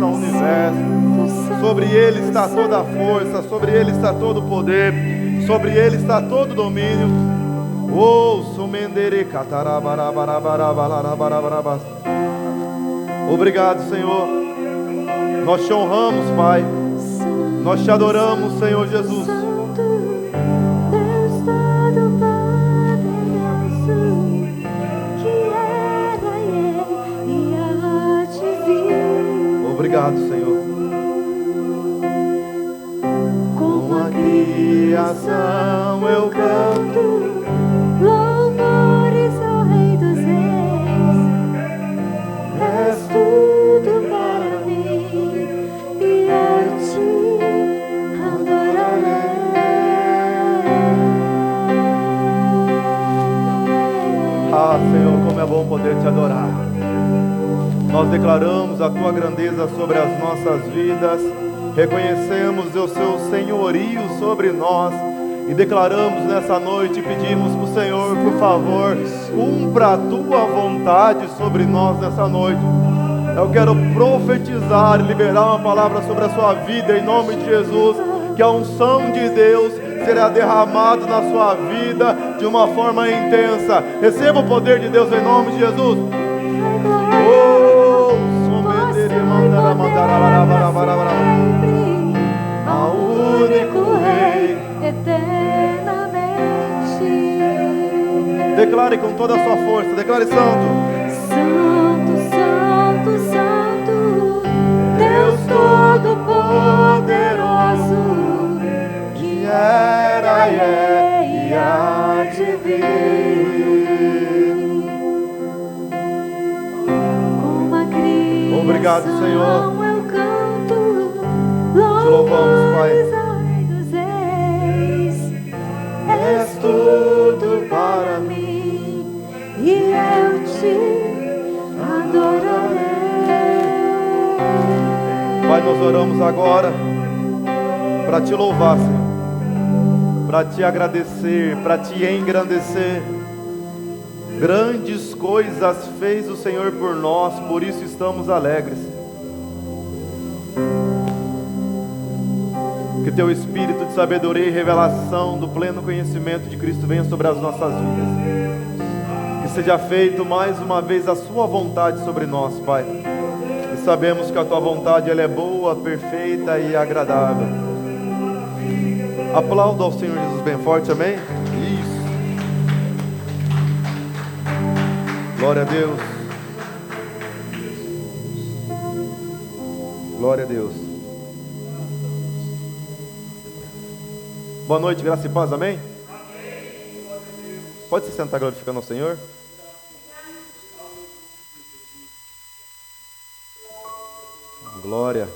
governa o universo. Sobre Ele está toda a força, sobre Ele está todo o poder, sobre Ele está todo o domínio. Obrigado, Senhor. Nós te honramos, Pai. Nós te adoramos, Senhor Jesus. Obrigado, Senhor. Com a criação eu canto louvores ao Rei dos Reis. És tudo para mim e eu te adorarei. Ah, Senhor, como é bom poder te adorar. Nós declaramos a tua grandeza sobre as nossas vidas, reconhecemos o seu senhorio sobre nós e declaramos nessa noite e pedimos para o Senhor, por favor, cumpra a tua vontade sobre nós nessa noite. Eu quero profetizar e liberar uma palavra sobre a sua vida em nome de Jesus, que a unção de Deus será derramada na sua vida de uma forma intensa. Receba o poder de Deus em nome de Jesus. Ao único Rei eternamente. Declare com toda a sua força, declare santo. Santo, santo, santo, Deus Todo-Poderoso, que era e é e há de vir. Com a criação Obrigado, Senhor. eu canto Te louvamos, Pai. louvores ao Rei dos Reis. És tudo para mim e eu te adorarei. Pai, nós oramos agora para te louvar, Senhor, para te agradecer, para te engrandecer. Grandes coisas fez o Senhor por nós, por isso estamos alegres. Que teu espírito de sabedoria e revelação do pleno conhecimento de Cristo venha sobre as nossas vidas. Que seja feito mais uma vez a sua vontade sobre nós, Pai. E sabemos que a tua vontade ela é boa, perfeita e agradável. Aplauda ao Senhor Jesus bem forte, amém? Isso. Glória a Deus. Glória a Deus. Boa noite, graça e paz, amém? Pode se sentar glorificando ao Senhor? Glória.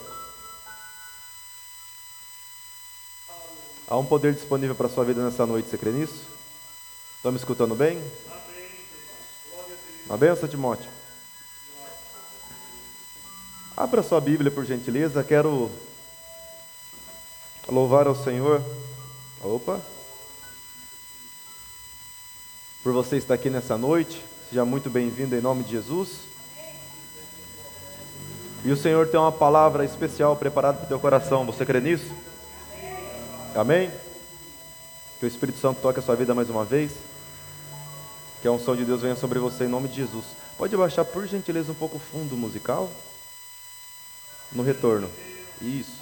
Há um poder disponível para a sua vida nessa noite, você crê nisso? Estão me escutando bem? Uma benção, Timóteo. Abra sua Bíblia, por gentileza. Quero louvar ao Senhor. Opa! Por você estar aqui nessa noite. Seja muito bem-vindo em nome de Jesus. E o Senhor tem uma palavra especial preparada para o teu coração. Você crê nisso? Amém? Que o Espírito Santo toque a sua vida mais uma vez. Que a unção de Deus venha sobre você em nome de Jesus. Pode baixar por gentileza um pouco o fundo musical? No retorno. Isso.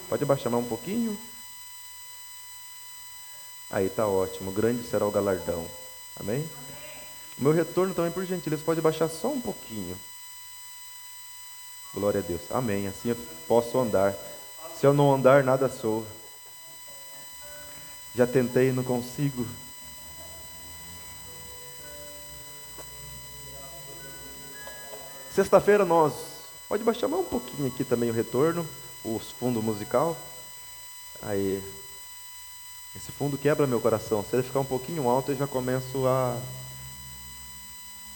Pode baixar mais um pouquinho? Aí tá ótimo. Grande será o galardão. Amém? O meu retorno também, por gentileza, pode baixar só um pouquinho. Glória a Deus. Amém. Assim eu posso andar. Se eu não andar, nada sou. Já tentei e não consigo. Sexta-feira nós... Pode baixar mais um pouquinho aqui também o retorno. O fundo musical. Aí. Esse fundo quebra meu coração. Se ele ficar um pouquinho alto, eu já começo a...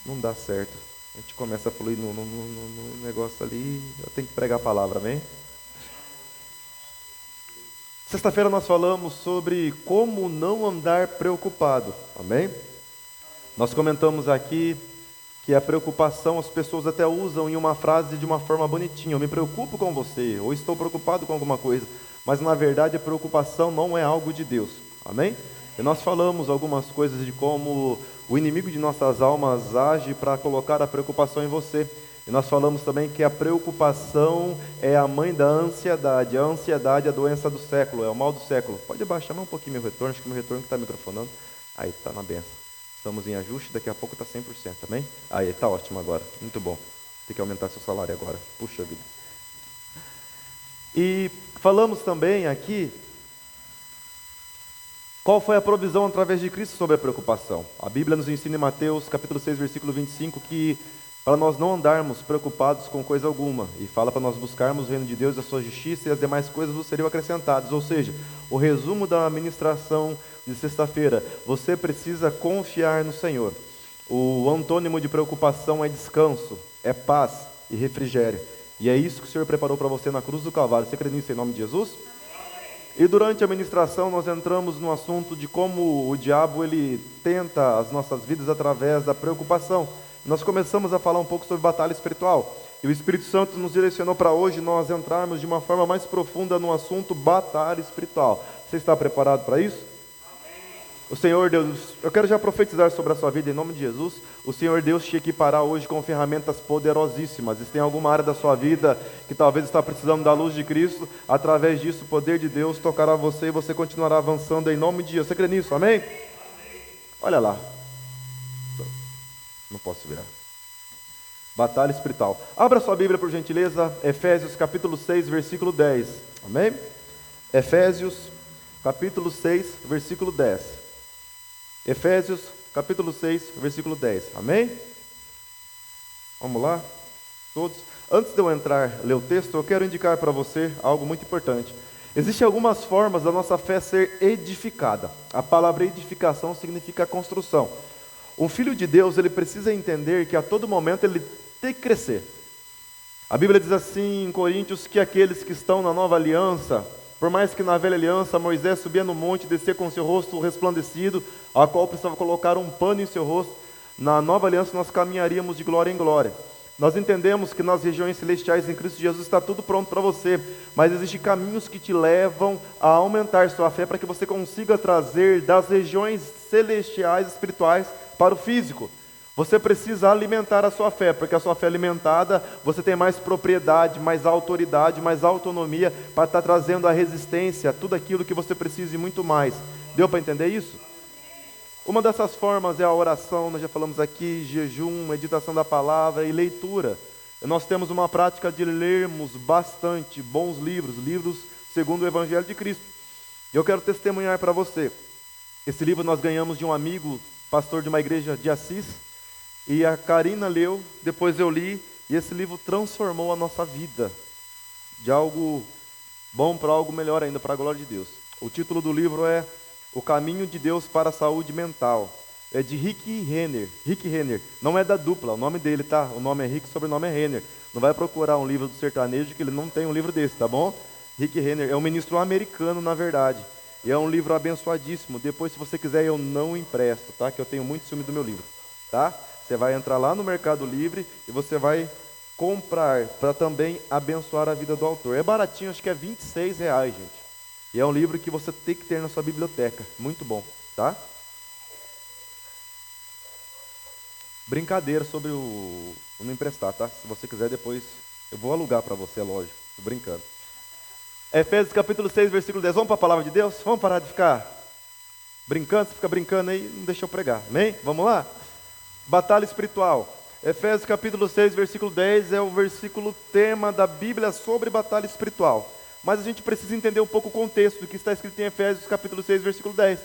Não dá certo. A gente começa a fluir no negócio ali. Eu tenho que pregar a palavra, amém? Sexta-feira nós falamos sobre como não andar preocupado, amém? Nós comentamos aqui que a preocupação as pessoas até usam em uma frase de uma forma bonitinha. Eu me preocupo com você, ou estou preocupado com alguma coisa. Mas na verdade a preocupação não é algo de Deus. Amém? E nós falamos algumas coisas de como o inimigo de nossas almas age para colocar a preocupação em você. E nós falamos também que a preocupação é a mãe da ansiedade. A ansiedade é a doença do século, é o mal do século. Pode abaixar mais um pouquinho meu retorno, acho que meu retorno que está microfonando. Aí, está na benção. Estamos em ajuste, daqui a pouco está 100%, amém? Aí, está ótimo agora, muito bom. Tem que aumentar seu salário agora, puxa vida. E falamos também aqui, qual foi a provisão através de Cristo sobre a preocupação. A Bíblia nos ensina em Mateus capítulo 6, versículo 25, que para nós não andarmos preocupados com coisa alguma, e fala para nós buscarmos o reino de Deus e a sua justiça, e as demais coisas vos seriam acrescentadas. Ou seja, o resumo da ministração de sexta-feira: você precisa confiar no Senhor. O antônimo de preocupação é descanso, é paz e refrigério. E é isso que o Senhor preparou para você na cruz do Calvário. Você crê nisso em nome de Jesus? E durante a ministração nós entramos no assunto de como o diabo ele tenta as nossas vidas através da preocupação. Nós começamos a falar um pouco sobre batalha espiritual. E o Espírito Santo nos direcionou para hoje nós entrarmos de uma forma mais profunda no assunto batalha espiritual. Você está preparado para isso? O Senhor Deus, eu quero já profetizar sobre a sua vida em nome de Jesus. O Senhor Deus te equipará hoje com ferramentas poderosíssimas. Se tem alguma área da sua vida que talvez está precisando da luz de Cristo, através disso o poder de Deus tocará você e você continuará avançando em nome de Jesus. Você crê nisso? Amém? Olha lá. Não posso virar. Batalha espiritual. Abra sua Bíblia por gentileza, Efésios capítulo 6, versículo 10. Amém? Efésios capítulo 6, versículo 10. Efésios capítulo 6, versículo 10. Amém? Vamos lá? Todos. Antes de eu entrar ler o texto, eu quero indicar para você algo muito importante. Existem algumas formas da nossa fé ser edificada. A palavra edificação significa construção. Um filho de Deus, ele precisa entender que a todo momento ele tem que crescer. A Bíblia diz assim em Coríntios que aqueles que estão na nova aliança, por mais que na velha aliança Moisés subia no monte e descia com seu rosto resplandecido, a qual precisava colocar um pano em seu rosto, na nova aliança nós caminharíamos de glória em glória. Nós entendemos que nas regiões celestiais em Cristo Jesus está tudo pronto para você, mas existem caminhos que te levam a aumentar sua fé para que você consiga trazer das regiões celestiais espirituais para o físico. Você precisa alimentar a sua fé, porque a sua fé alimentada, você tem mais propriedade, mais autoridade, mais autonomia para estar trazendo a resistência, tudo aquilo que você precisa e muito mais. Deu para entender isso? Uma dessas formas é a oração, nós já falamos aqui, jejum, meditação da palavra e leitura. Nós temos uma prática de lermos bastante bons livros segundo o Evangelho de Cristo. Eu quero testemunhar para você. Esse livro nós ganhamos de um amigo, pastor de uma igreja de Assis, e a Karina leu, depois eu li, e esse livro transformou a nossa vida, de algo bom para algo melhor ainda, para a glória de Deus. O título do livro é O Caminho de Deus para a Saúde Mental. É de Rick Renner. Rick Renner, não é da dupla, o nome dele, tá? O nome é Rick, o sobrenome é Renner. Não vai procurar um livro do sertanejo que ele não tem um livro desse, tá bom? Rick Renner é um ministro americano, na verdade. E é um livro abençoadíssimo. Depois, se você quiser, eu não empresto, tá? Que eu tenho muito ciúme do meu livro, tá? Você vai entrar lá no Mercado Livre e você vai comprar para também abençoar a vida do autor. É baratinho, acho que é R$26, gente. E é um livro que você tem que ter na sua biblioteca. Muito bom, tá? Brincadeira sobre o não emprestar, tá? Se você quiser depois, eu vou alugar para você, lógico. Tô brincando. Efésios capítulo 6, versículo 10. Vamos para a palavra de Deus? Vamos parar de ficar brincando? Você fica brincando aí, não deixa eu pregar. Amém? Vamos lá? Batalha espiritual. Efésios capítulo 6, versículo 10 é o versículo tema da Bíblia sobre batalha espiritual. Mas a gente precisa entender um pouco o contexto do que está escrito em Efésios capítulo 6, versículo 10.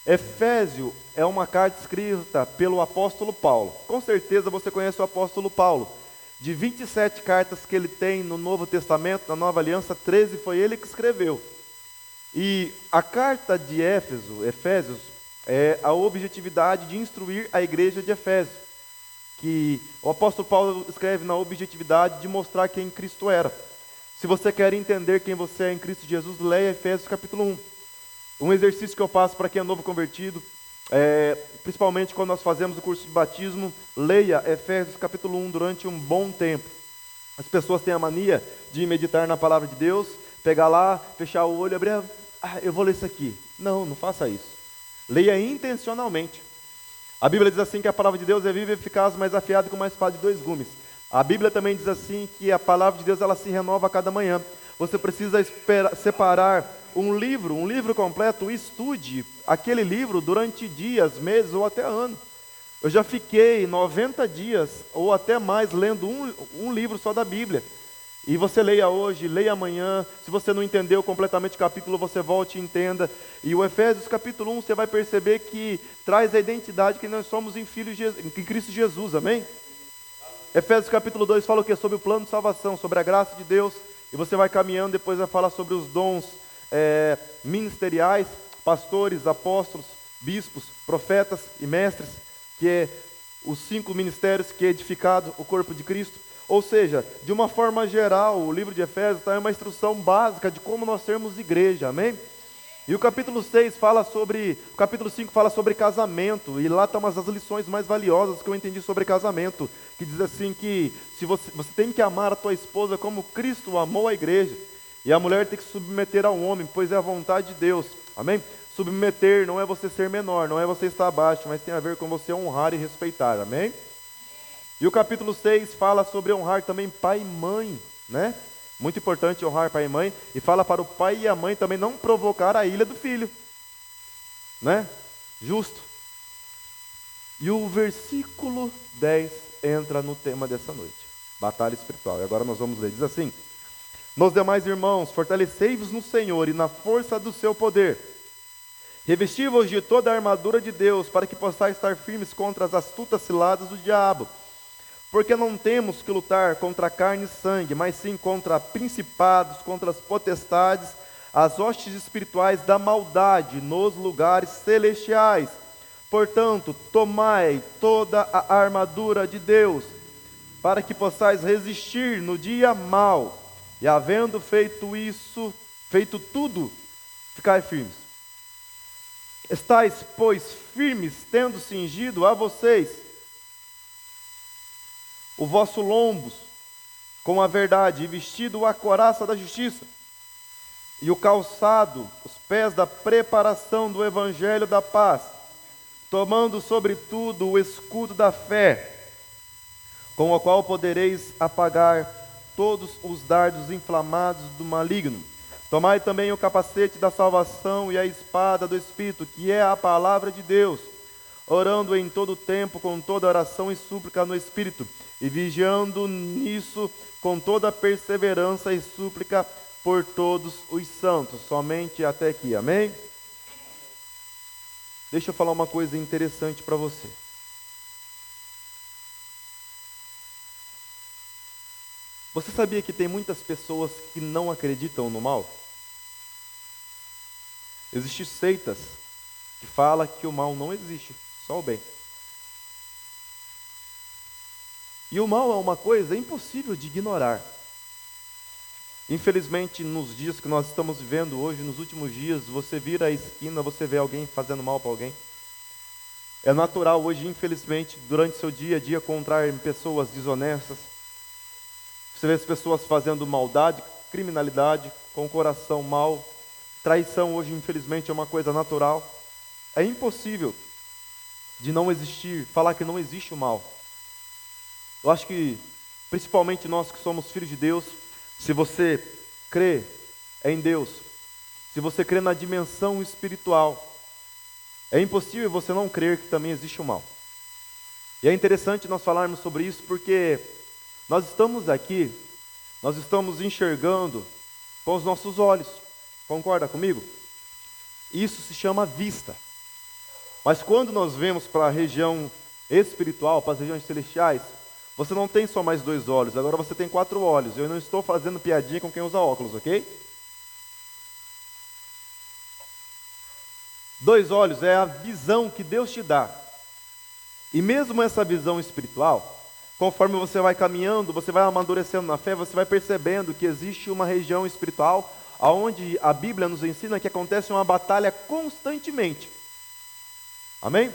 Efésio é uma carta escrita pelo apóstolo Paulo. Com certeza você conhece o apóstolo Paulo. De 27 cartas que ele tem no Novo Testamento, na Nova Aliança, 13 foi ele que escreveu. E a carta de Efésios, é a objetividade de instruir a igreja de Efésio. Que o apóstolo Paulo escreve na objetividade de mostrar quem Cristo era. Se você quer entender quem você é em Cristo Jesus, leia Efésios capítulo 1. Um exercício que eu passo para quem é novo convertido, Principalmente quando nós fazemos o curso de batismo, leia Efésios capítulo 1 durante um bom tempo. As pessoas têm a mania de meditar na palavra de Deus, pegar lá, fechar o olho, abrir, eu vou ler isso aqui. Não, não faça isso. Leia intencionalmente. A Bíblia diz assim que a palavra de Deus é viva e eficaz, mais afiada que uma espada de 2 gumes. A Bíblia também diz assim que a palavra de Deus ela se renova a cada manhã. Você precisa separar um livro completo, estude aquele livro durante dias, meses ou até ano. Eu já fiquei 90 dias ou até mais lendo um livro só da Bíblia. E você leia hoje, leia amanhã. Se você não entendeu completamente o capítulo, você volte e entenda. E o Efésios capítulo 1, você vai perceber que traz a identidade que nós somos em Cristo Jesus, amém? Efésios capítulo 2 fala o quê? Sobre o plano de salvação, sobre a graça de Deus. E você vai caminhando, depois vai falar sobre os dons ministeriais, pastores, apóstolos, bispos, profetas e mestres, que é os 5 ministérios que é edificado o corpo de Cristo. Ou seja, de uma forma geral, o livro de Efésios está em uma instrução básica de como nós sermos igreja, amém? E o capítulo 5 fala sobre casamento, e lá estão umas das lições mais valiosas que eu entendi sobre casamento, que diz assim que você tem que amar a tua esposa como Cristo amou a igreja, e a mulher tem que se submeter ao homem, pois é a vontade de Deus, amém? Submeter não é você ser menor, não é você estar abaixo, mas tem a ver com você honrar e respeitar, amém? E o capítulo 6 fala sobre honrar também pai e mãe, né? Muito importante honrar pai e mãe, e fala para o pai e a mãe também não provocar a ira do filho, né? Justo. E o versículo 10 entra no tema dessa noite, batalha espiritual. E agora nós vamos ler, diz assim: Nos demais irmãos, fortalecei-vos no Senhor e na força do seu poder. Revesti-vos de toda a armadura de Deus, para que possais estar firmes contra as astutas ciladas do diabo. Porque não temos que lutar contra carne e sangue, mas sim contra principados, contra as potestades, as hostes espirituais da maldade nos lugares celestiais. Portanto, tomai toda a armadura de Deus, para que possais resistir no dia mau, e havendo feito tudo, ficai firmes. Estais, pois, firmes, tendo cingido a vocês o vosso lombos com a verdade, e vestido a couraça da justiça, e o calçado, os pés da preparação do evangelho da paz, tomando sobretudo o escudo da fé, com o qual podereis apagar todos os dardos inflamados do maligno. Tomai também o capacete da salvação e a espada do Espírito, que é a palavra de Deus, orando em todo tempo com toda oração e súplica no Espírito, e vigiando nisso com toda perseverança e súplica por todos os santos. Somente até aqui, amém? Deixa eu falar uma coisa interessante para você. Você sabia que tem muitas pessoas que não acreditam no mal? Existem seitas que falam que o mal não existe, só o bem. E o mal é uma coisa impossível de ignorar. Infelizmente, nos dias que nós estamos vivendo hoje, nos últimos dias, você vira a esquina, você vê alguém fazendo mal para alguém. É natural hoje, infelizmente, durante seu dia a dia, encontrar pessoas desonestas. Você vê as pessoas fazendo maldade, criminalidade, com o coração mau. Traição hoje, infelizmente, é uma coisa natural. É impossível de não existir, falar que não existe o mal. Eu acho que, principalmente nós que somos filhos de Deus, se você crê em Deus, se você crê na dimensão espiritual, é impossível você não crer que também existe o mal. E é interessante nós falarmos sobre isso porque nós estamos aqui, nós estamos enxergando com os nossos olhos. Concorda comigo? Isso se chama vista. Mas quando nós vemos para a região espiritual, para as regiões celestiais, você não tem só mais 2 olhos, agora você tem 4 olhos. Eu não estou fazendo piadinha com quem usa óculos, ok? 2 olhos é a visão que Deus te dá. E mesmo essa visão espiritual, conforme você vai caminhando, você vai amadurecendo na fé, você vai percebendo que existe uma região espiritual onde a Bíblia nos ensina que acontece uma batalha constantemente. Amém?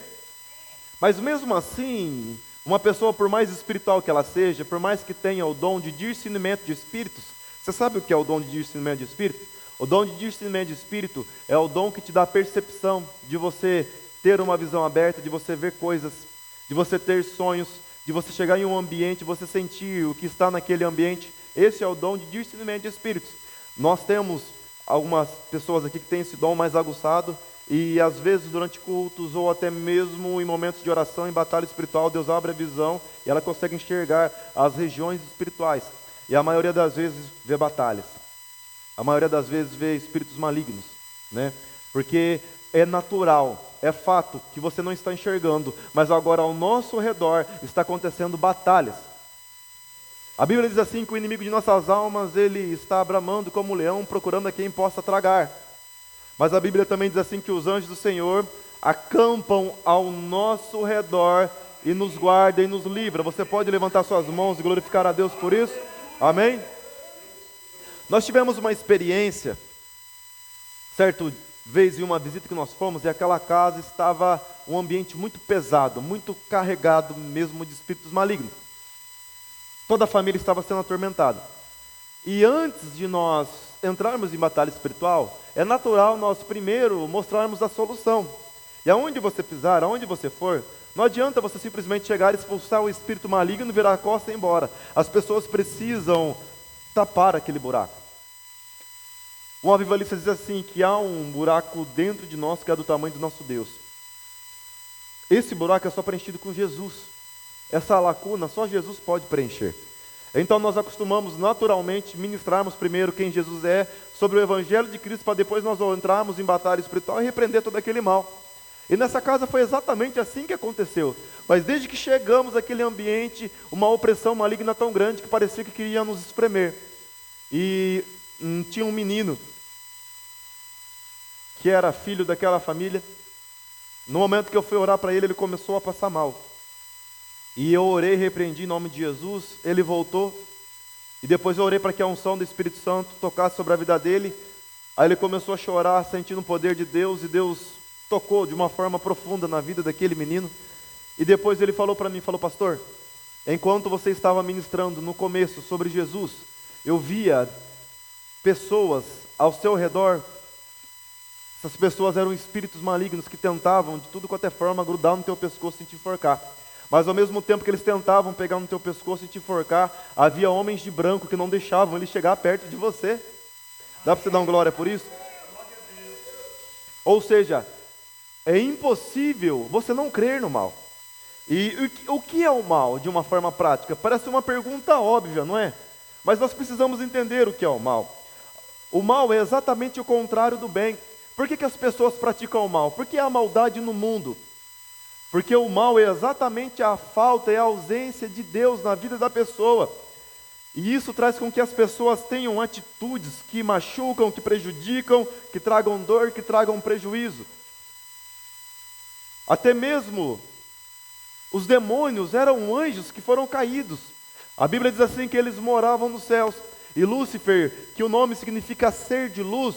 Mas mesmo assim, uma pessoa, por mais espiritual que ela seja, por mais que tenha o dom de discernimento de espíritos, você sabe o que é o dom de discernimento de espírito? O dom de discernimento de espírito é o dom que te dá a percepção de você ter uma visão aberta, de você ver coisas, de você ter sonhos, de você chegar em um ambiente, você sentir o que está naquele ambiente. Esse é o dom de discernimento de espíritos. Nós temos algumas pessoas aqui que têm esse dom mais aguçado, e às vezes durante cultos ou até mesmo em momentos de oração, em batalha espiritual, Deus abre a visão e ela consegue enxergar as regiões espirituais. E a maioria das vezes vê batalhas. A maioria das vezes vê espíritos malignos, né? Porque é natural, é fato que você não está enxergando, mas agora ao nosso redor está acontecendo batalhas. A Bíblia diz assim que o inimigo de nossas almas, ele está bramando como um leão, procurando a quem possa tragar. Mas a Bíblia também diz assim que os anjos do Senhor acampam ao nosso redor e nos guarda e nos livra. Você pode levantar suas mãos e glorificar a Deus por isso? Amém? Nós tivemos uma experiência, certa vez em uma visita que nós fomos, e aquela casa estava um ambiente muito pesado, muito carregado mesmo de espíritos malignos. Toda a família estava sendo atormentada. E antes de nós entrarmos em batalha espiritual, é natural nós primeiro mostrarmos a solução. E aonde você pisar, aonde você for, não adianta você simplesmente chegar e expulsar o espírito maligno, virar a costa e ir embora. As pessoas precisam tapar aquele buraco. Um avivalista diz assim, que há um buraco dentro de nós que é do tamanho do nosso Deus. Esse buraco é só preenchido com Jesus. Essa lacuna só Jesus pode preencher. Então nós acostumamos naturalmente ministrarmos primeiro quem Jesus é, sobre o Evangelho de Cristo, para depois nós entrarmos em batalha espiritual e repreender todo aquele mal. E nessa casa foi exatamente assim que aconteceu. Mas desde que chegamos àquele ambiente, uma opressão maligna tão grande que parecia que queria nos espremer. E tinha um menino que era filho daquela família. No momento que eu fui orar para ele, ele começou a passar mal. E eu orei, repreendi em nome de Jesus, ele voltou. E depois eu orei para que a unção do Espírito Santo tocasse sobre a vida dele. Aí ele começou a chorar, sentindo o poder de Deus, e Deus tocou de uma forma profunda na vida daquele menino. E depois ele falou para mim, falou: pastor, enquanto você estava ministrando no começo sobre Jesus, eu via pessoas ao seu redor. Essas pessoas eram espíritos malignos que tentavam de tudo quanto é forma grudar no teu pescoço e te enforcar. Mas ao mesmo tempo que eles tentavam pegar no teu pescoço e te enforcar, havia homens de branco que não deixavam ele chegar perto de você. Dá para você dar uma glória por isso? Ou seja, é impossível você não crer no mal. E o que é o mal de uma forma prática? Parece uma pergunta óbvia, não é? Mas nós precisamos entender o que é o mal. O mal é exatamente o contrário do bem. Por que as pessoas praticam o mal? Porque há maldade no mundo. Porque o mal é exatamente a falta e a ausência de Deus na vida da pessoa. E isso traz com que as pessoas tenham atitudes que machucam, que prejudicam, que tragam dor, que tragam prejuízo. Até mesmo os demônios eram anjos que foram caídos. A Bíblia diz assim que eles moravam nos céus. E Lúcifer, que o nome significa ser de luz,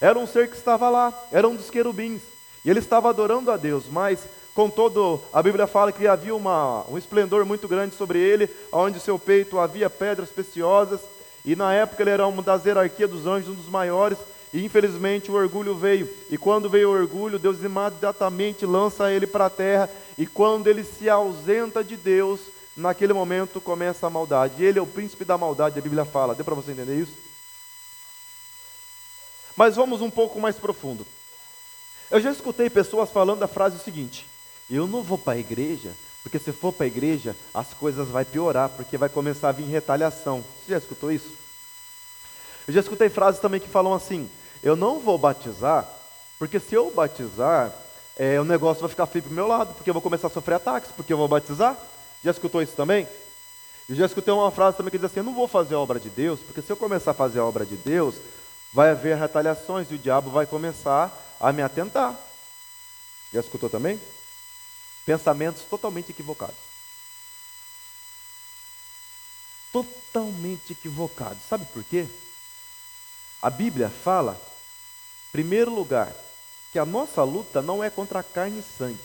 era um ser que estava lá, era um dos querubins. E ele estava adorando a Deus, mas contudo, a Bíblia fala que havia um esplendor muito grande sobre ele, onde seu peito havia pedras preciosas, e na época ele era uma das hierarquias dos anjos, um dos maiores, e infelizmente o orgulho veio. E quando veio o orgulho, Deus imediatamente lança ele para a terra, e quando ele se ausenta de Deus, naquele momento começa a maldade. E ele é o príncipe da maldade, a Bíblia fala. Deu para você entender isso? Mas vamos um pouco mais profundo. Eu já escutei pessoas falando a frase seguinte: eu não vou para a igreja, porque se for para a igreja, as coisas vão piorar, porque vai começar a vir retaliação. Você já escutou isso? Eu já escutei frases também que falam assim: eu não vou batizar, porque se eu batizar, o negócio vai ficar feio para o meu lado, porque eu vou começar a sofrer ataques, porque eu vou batizar. Já escutou isso também? Eu já escutei uma frase também que diz assim: eu não vou fazer a obra de Deus, porque se eu começar a fazer a obra de Deus, vai haver retaliações e o diabo vai começar a me atentar. Já escutou também? Pensamentos totalmente equivocados. Totalmente equivocados. Sabe por quê? A Bíblia fala, em primeiro lugar, que a nossa luta não é contra a carne e sangue.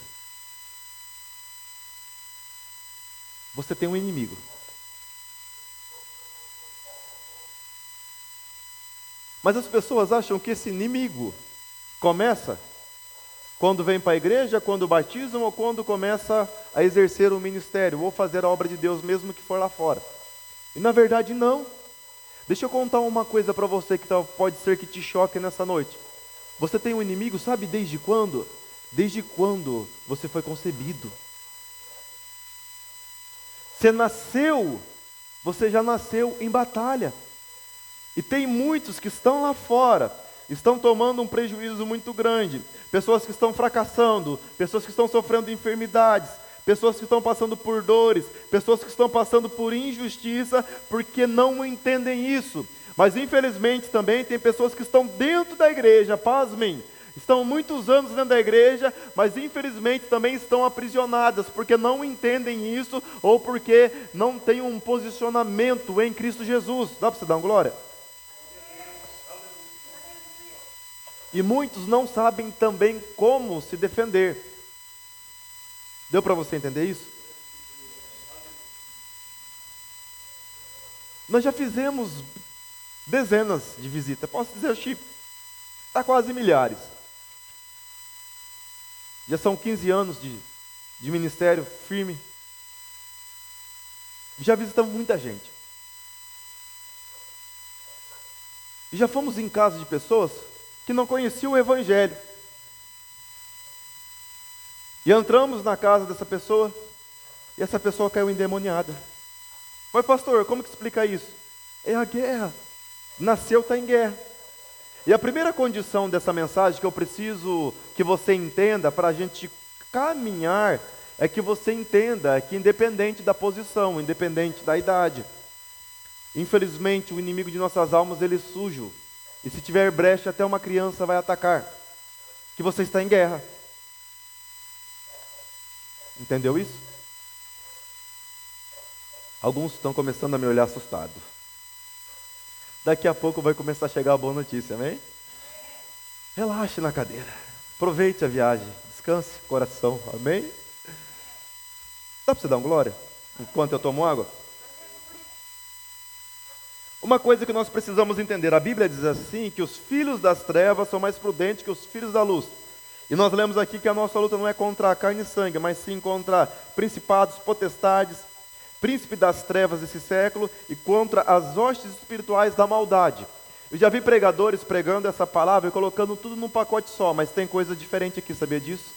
você tem um inimigo. Mas as pessoas acham que esse inimigo começa quando vem para a igreja, quando batizam ou quando começa a exercer o ministério ou fazer a obra de Deus mesmo que for lá fora. E na verdade não. Deixa eu contar uma coisa para você que pode ser que te choque nessa noite. Você tem um inimigo, sabe desde quando? Desde quando você foi concebido. Você já nasceu em batalha. E tem muitos que estão lá fora, estão tomando um prejuízo muito grande. Pessoas que estão fracassando, pessoas que estão sofrendo enfermidades, pessoas que estão passando por dores, pessoas que estão passando por injustiça, porque não entendem isso. Mas infelizmente também tem pessoas que estão dentro da igreja, pasmem, estão muitos anos dentro da igreja, mas infelizmente também estão aprisionadas, porque não entendem isso, ou porque não têm um posicionamento em Cristo Jesus. Dá para você dar uma glória? E muitos não sabem também como se defender. Deu para você entender isso? Nós já fizemos dezenas de visitas. Posso dizer, Chico, está quase milhares. Já são 15 anos de ministério firme. Já visitamos muita gente. E já fomos em casa de pessoas que não conheciam o Evangelho. E entramos na casa dessa pessoa, e essa pessoa caiu endemoniada. Mas pastor, como que explica isso? É a guerra. Nasceu, está em guerra. E a primeira condição dessa mensagem que eu preciso que você entenda, para a gente caminhar, é que você entenda que independente da posição, independente da idade, infelizmente o inimigo de nossas almas, ele é sujo. E se tiver brecha, até uma criança vai atacar. Que você está em guerra. Entendeu isso? Alguns estão começando a me olhar assustado. Daqui a pouco vai começar a chegar a boa notícia, amém? Relaxe na cadeira. Aproveite a viagem. Descanse o coração, amém? Dá para você dar uma glória? Enquanto eu tomo água? Uma coisa que nós precisamos entender, a Bíblia diz assim, que os filhos das trevas são mais prudentes que os filhos da luz. E nós lemos aqui que a nossa luta não é contra a carne e sangue, mas sim contra principados, potestades, príncipe das trevas desse século e contra as hostes espirituais da maldade. Eu já vi pregadores pregando essa palavra e colocando tudo num pacote só, mas tem coisa diferente aqui, sabia disso?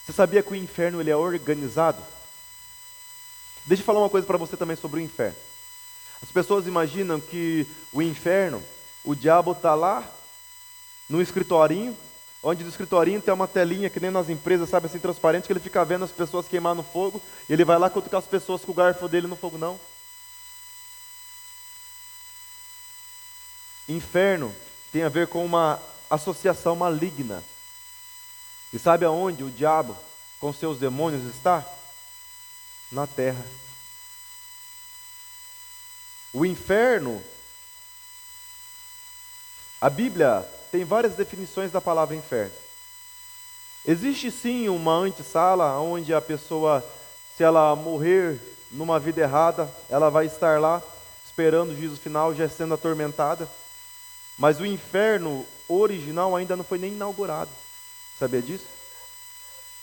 Você sabia que o inferno ele é organizado? Deixa eu falar uma coisa para você também sobre o inferno. As pessoas imaginam que o inferno, o diabo está lá no escritorinho, onde no escritorinho tem uma telinha que nem nas empresas, sabe, assim, transparente, que ele fica vendo as pessoas queimar no fogo, e ele vai lá cutucar as pessoas com o garfo dele no fogo, não. Inferno tem a ver com uma associação maligna. E sabe aonde o diabo, com seus demônios, está? Na terra. O inferno, a Bíblia tem várias definições da palavra inferno. Existe sim uma antessala, onde a pessoa, se ela morrer numa vida errada, ela vai estar lá, esperando o juízo final, já sendo atormentada. Mas o inferno original ainda não foi nem inaugurado. Sabia disso?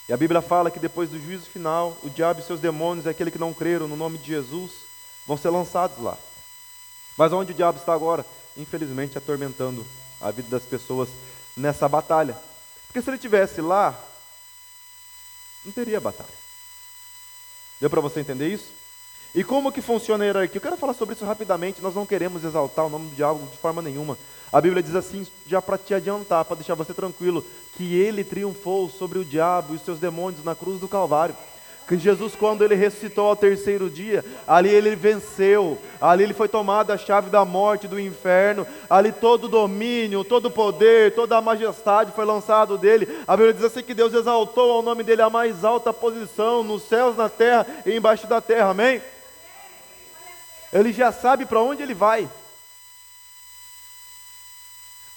E a Bíblia fala que depois do juízo final, o diabo e seus demônios, aquele que não creram no nome de Jesus, vão ser lançados lá. Mas onde o diabo está agora? Infelizmente atormentando a vida das pessoas nessa batalha. Porque se ele estivesse lá, não teria batalha. Deu para você entender isso? E como que funciona a hierarquia? Eu quero falar sobre isso rapidamente, nós não queremos exaltar o nome do diabo de forma nenhuma. A Bíblia diz assim, já para te adiantar, para deixar você tranquilo, que ele triunfou sobre o diabo e os seus demônios na cruz do Calvário. Que Jesus, quando ele ressuscitou ao terceiro dia, ali ele venceu, ali ele foi tomado a chave da morte, do inferno, ali todo o domínio, todo o poder, toda a majestade foi lançado dele. A Bíblia diz assim que Deus exaltou ao nome dele a mais alta posição, nos céus, na terra e embaixo da terra, amém? Ele já sabe para onde ele vai,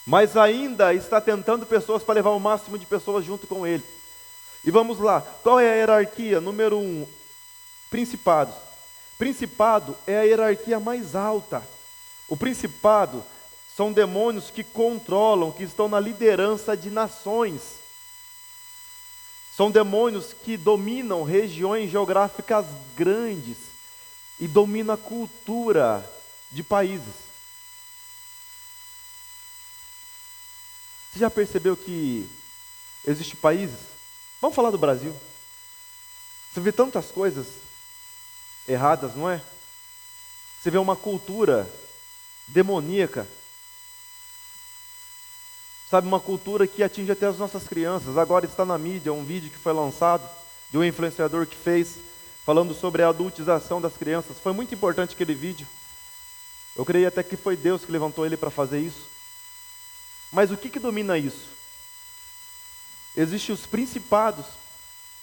mas ainda está tentando pessoas para levar o máximo de pessoas junto com ele. E vamos lá, qual é a hierarquia? Número 1, principados. Principado é a hierarquia mais alta. O principado são demônios que controlam, que estão na liderança de nações. São demônios que dominam regiões geográficas grandes e dominam a cultura de países. Você já percebeu que existem países? Vamos falar do Brasil. Você vê tantas coisas erradas, não é? Você vê uma cultura demoníaca. Sabe, uma cultura que atinge até as nossas crianças. Agora está na mídia um vídeo que foi lançado de um influenciador que fez, falando sobre a adultização das crianças. Foi muito importante aquele vídeo. Eu creio até que foi Deus que levantou ele para fazer isso. Mas o que domina isso? Existem os principados,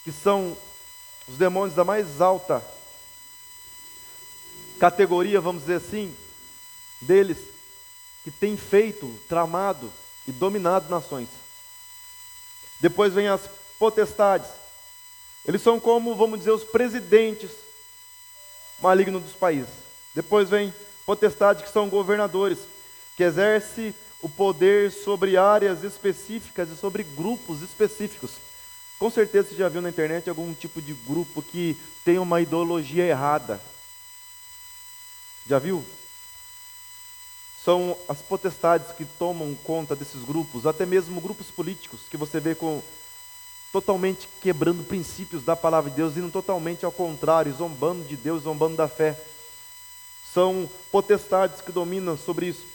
que são os demônios da mais alta categoria, vamos dizer assim, deles, que tem feito, tramado e dominado nações. Depois vem as potestades. Eles são como, vamos dizer, os presidentes malignos dos países. Depois vem potestades, que são governadores, que exercem o poder sobre áreas específicas e sobre grupos específicos. Com certeza você já viu na internet algum tipo de grupo que tem uma ideologia errada. Já viu? São as potestades que tomam conta desses grupos, até mesmo grupos políticos, que você vê totalmente quebrando princípios da palavra de Deus, indo totalmente ao contrário, zombando de Deus, zombando da fé. São potestades que dominam sobre isso.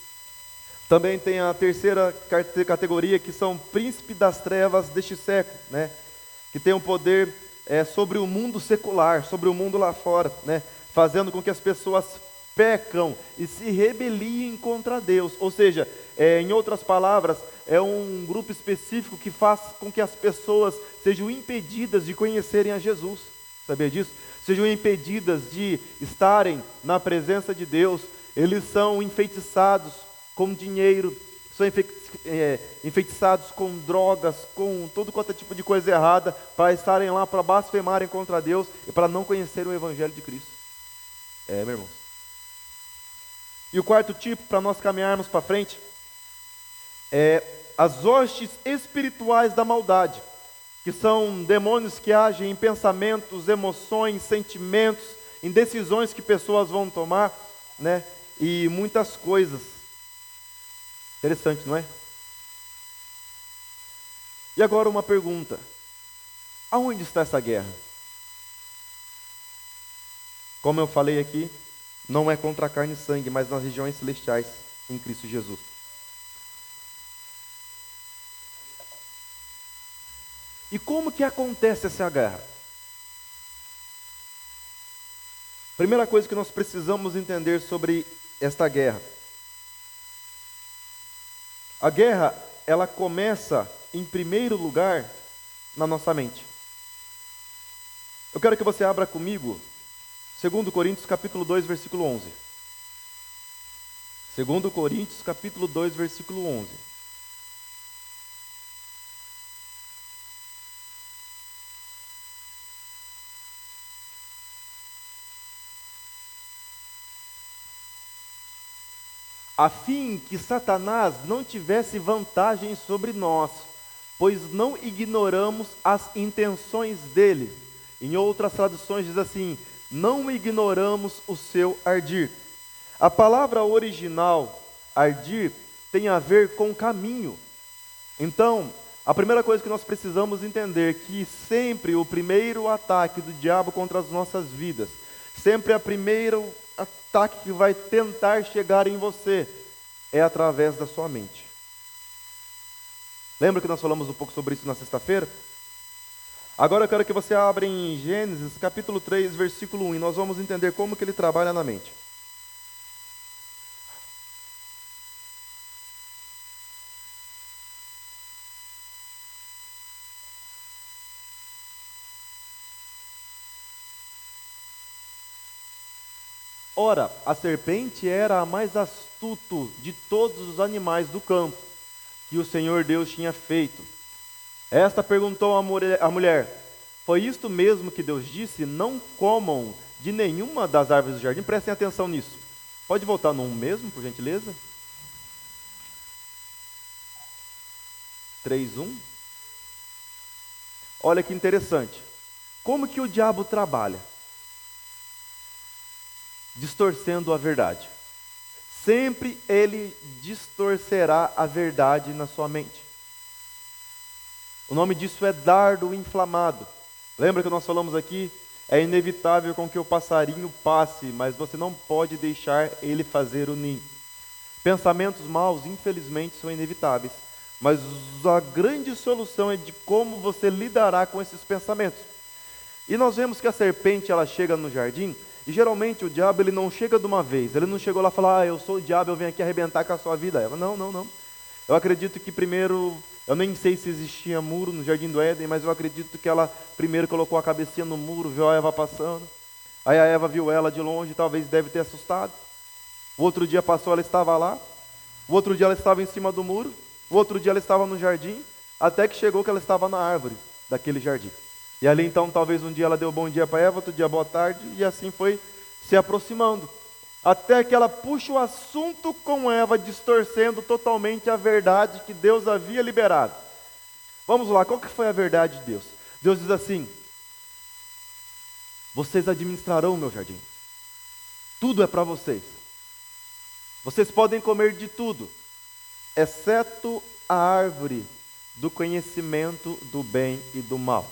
Também tem a terceira categoria, que são príncipes das trevas deste século, né? Que tem um poder sobre o mundo secular, sobre o mundo lá fora, né? Fazendo com que as pessoas pecam e se rebeliem contra Deus. Ou seja, em outras palavras, é um grupo específico que faz com que as pessoas sejam impedidas de conhecerem a Jesus. Sabia disso? Sejam impedidas de estarem na presença de Deus. Eles são enfeitiçados com dinheiro, são enfeitiçados com drogas, com todo quanto é tipo de coisa errada, para estarem lá, para blasfemarem contra Deus e para não conhecerem o Evangelho de Cristo. Meu irmão. E o quarto tipo, para nós caminharmos para frente, é as hostes espirituais da maldade, que são demônios que agem em pensamentos, emoções, sentimentos, em decisões que pessoas vão tomar, né? E muitas coisas. Interessante, não é? E agora uma pergunta: aonde está essa guerra? Como eu falei aqui, não é contra a carne e sangue, mas nas regiões celestiais em Cristo Jesus. E como que acontece essa guerra? Primeira coisa que nós precisamos entender sobre esta guerra. A guerra, ela começa, em primeiro lugar, na nossa mente. Eu quero que você abra comigo 2 Coríntios capítulo 2, versículo 11. 2 Coríntios capítulo 2, versículo 11. A fim que Satanás não tivesse vantagem sobre nós, pois não ignoramos as intenções dele. Em outras traduções diz assim: não ignoramos o seu ardir. A palavra original, ardir, tem a ver com caminho. Então, a primeira coisa que nós precisamos entender é que sempre o primeiro ataque do diabo contra as nossas vidas, sempre o primeiro ataque que vai tentar chegar em você, é através da sua mente. Lembra que nós falamos um pouco sobre isso na sexta-feira? Agora eu quero que você abra em Gênesis capítulo 3, versículo 1, e nós vamos entender como que ele trabalha na mente. Ora, a serpente era a mais astuto de todos os animais do campo que o Senhor Deus tinha feito. Esta perguntou à mulher: foi isto mesmo que Deus disse? Não comam de nenhuma das árvores do jardim. Prestem atenção nisso. Pode voltar no 1 mesmo, por gentileza? 3:1. Olha que interessante. Como que o diabo trabalha? Distorcendo a verdade. Sempre ele distorcerá a verdade na sua mente. O nome disso é dardo inflamado. Lembra que nós falamos aqui? É inevitável com que o passarinho passe, mas você não pode deixar ele fazer o ninho. Pensamentos maus, infelizmente, são inevitáveis. Mas a grande solução é de como você lidará com esses pensamentos. E nós vemos que a serpente, ela chega no jardim, e geralmente o diabo, ele não chega de uma vez. Ele não chegou lá e falou, eu sou o diabo, eu venho aqui arrebentar com a sua vida, Eva. Não, não, não. Eu acredito que primeiro, eu nem sei se existia muro no jardim do Éden, mas eu acredito que ela primeiro colocou a cabecinha no muro, viu a Eva passando. Aí a Eva viu ela de longe, talvez deve ter assustado. O outro dia passou, ela estava lá. O outro dia ela estava em cima do muro. O outro dia ela estava no jardim, até que chegou que ela estava na árvore daquele jardim. E ali então, talvez um dia ela deu bom dia para Eva, outro dia boa tarde, e assim foi se aproximando. Até que ela puxa o assunto com Eva, distorcendo totalmente a verdade que Deus havia liberado. Vamos lá, qual que foi a verdade de Deus? Deus diz assim, vocês administrarão o meu jardim. Tudo é para vocês. Vocês podem comer de tudo, exceto a árvore do conhecimento do bem e do mal.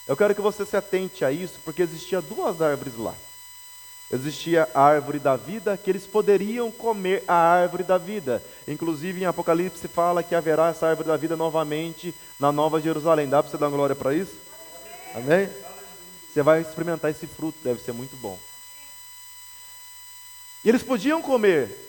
Eu quero que você se atente a isso, porque existia duas árvores lá. Existia a árvore da vida, que eles poderiam comer a árvore da vida. Inclusive em Apocalipse fala que haverá essa árvore da vida novamente na Nova Jerusalém. Dá para você dar glória para isso? Amém? Você vai experimentar esse fruto, deve ser muito bom. E eles podiam comer.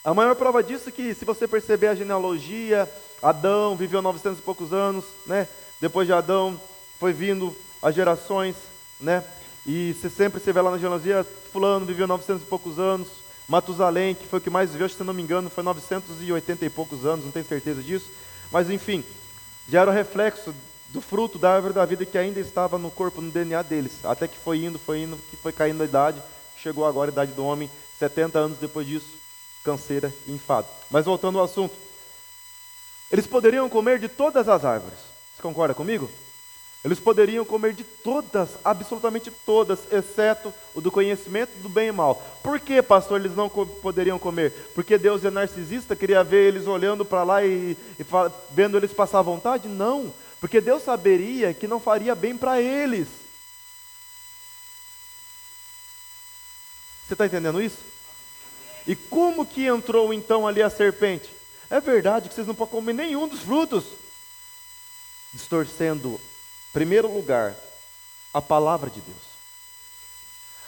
A maior prova disso é que, se você perceber a genealogia, Adão viveu 900 e poucos anos, né? Depois de Adão foi vindo as gerações, né? E você sempre vê lá na genealogia, fulano viveu 900 e poucos anos, Matusalém, que foi o que mais viveu, se eu não me engano, foi 980 e poucos anos, não tenho certeza disso, mas enfim, já era o reflexo do fruto da árvore da vida que ainda estava no corpo, no DNA deles, até que foi indo, que foi caindo a idade, chegou agora a idade do homem, 70 anos depois disso, canseira e enfado. Mas voltando ao assunto, eles poderiam comer de todas as árvores, você concorda comigo? Eles poderiam comer de todas, absolutamente todas, exceto o do conhecimento do bem e mal. Por que, pastor, eles não poderiam comer? Porque Deus é narcisista, queria ver eles olhando para lá e vendo eles passar vontade? Não, porque Deus saberia que não faria bem para eles. Você está entendendo isso? E como que entrou então ali a serpente? É verdade que vocês não podem comer nenhum dos frutos. Distorcendo, em primeiro lugar, a palavra de Deus.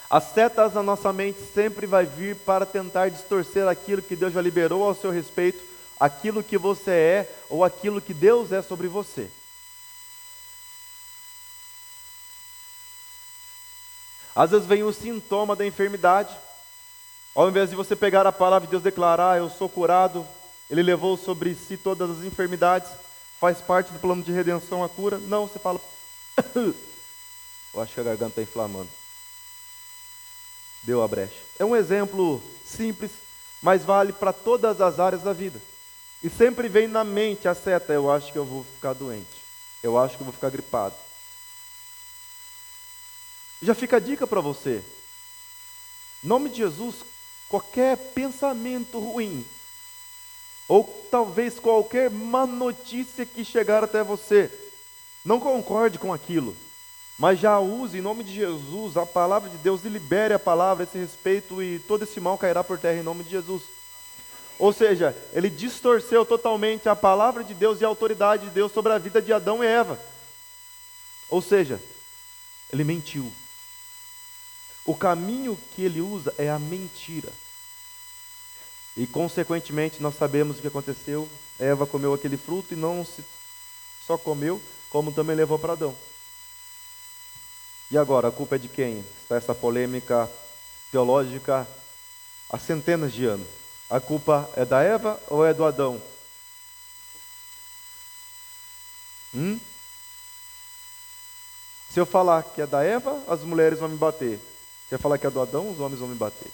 As setas na nossa mente sempre vai vir para tentar distorcer aquilo que Deus já liberou ao seu respeito, aquilo que você é, ou aquilo que Deus é sobre você. Às vezes vem o sintoma da enfermidade. Ao invés de você pegar a palavra de Deus e declarar, eu sou curado, Ele levou sobre si todas as enfermidades, faz parte do plano de redenção a cura. Não, você fala, eu acho que a garganta está inflamando. Deu a brecha. É um exemplo simples, mas vale para todas as áreas da vida. E sempre vem na mente a seta, eu acho que eu vou ficar doente, eu acho que eu vou ficar gripado. Já fica a dica para você. Em nome de Jesus, qualquer pensamento ruim, ou talvez qualquer má notícia que chegar até você, não concorde com aquilo, mas já use em nome de Jesus a palavra de Deus e libere a palavra a esse respeito, e todo esse mal cairá por terra em nome de Jesus. Ou seja, ele distorceu totalmente a palavra de Deus e a autoridade de Deus sobre a vida de Adão e Eva. Ou seja, ele mentiu. O caminho que ele usa é a mentira. E consequentemente nós sabemos o que aconteceu. Eva comeu aquele fruto e não só comeu, como também levou para Adão. E agora, a culpa é de quem? Está essa polêmica teológica há centenas de anos. A culpa é da Eva ou é do Adão? Se eu falar que é da Eva, as mulheres vão me bater. Quer falar que é do Adão, os homens vão me bater.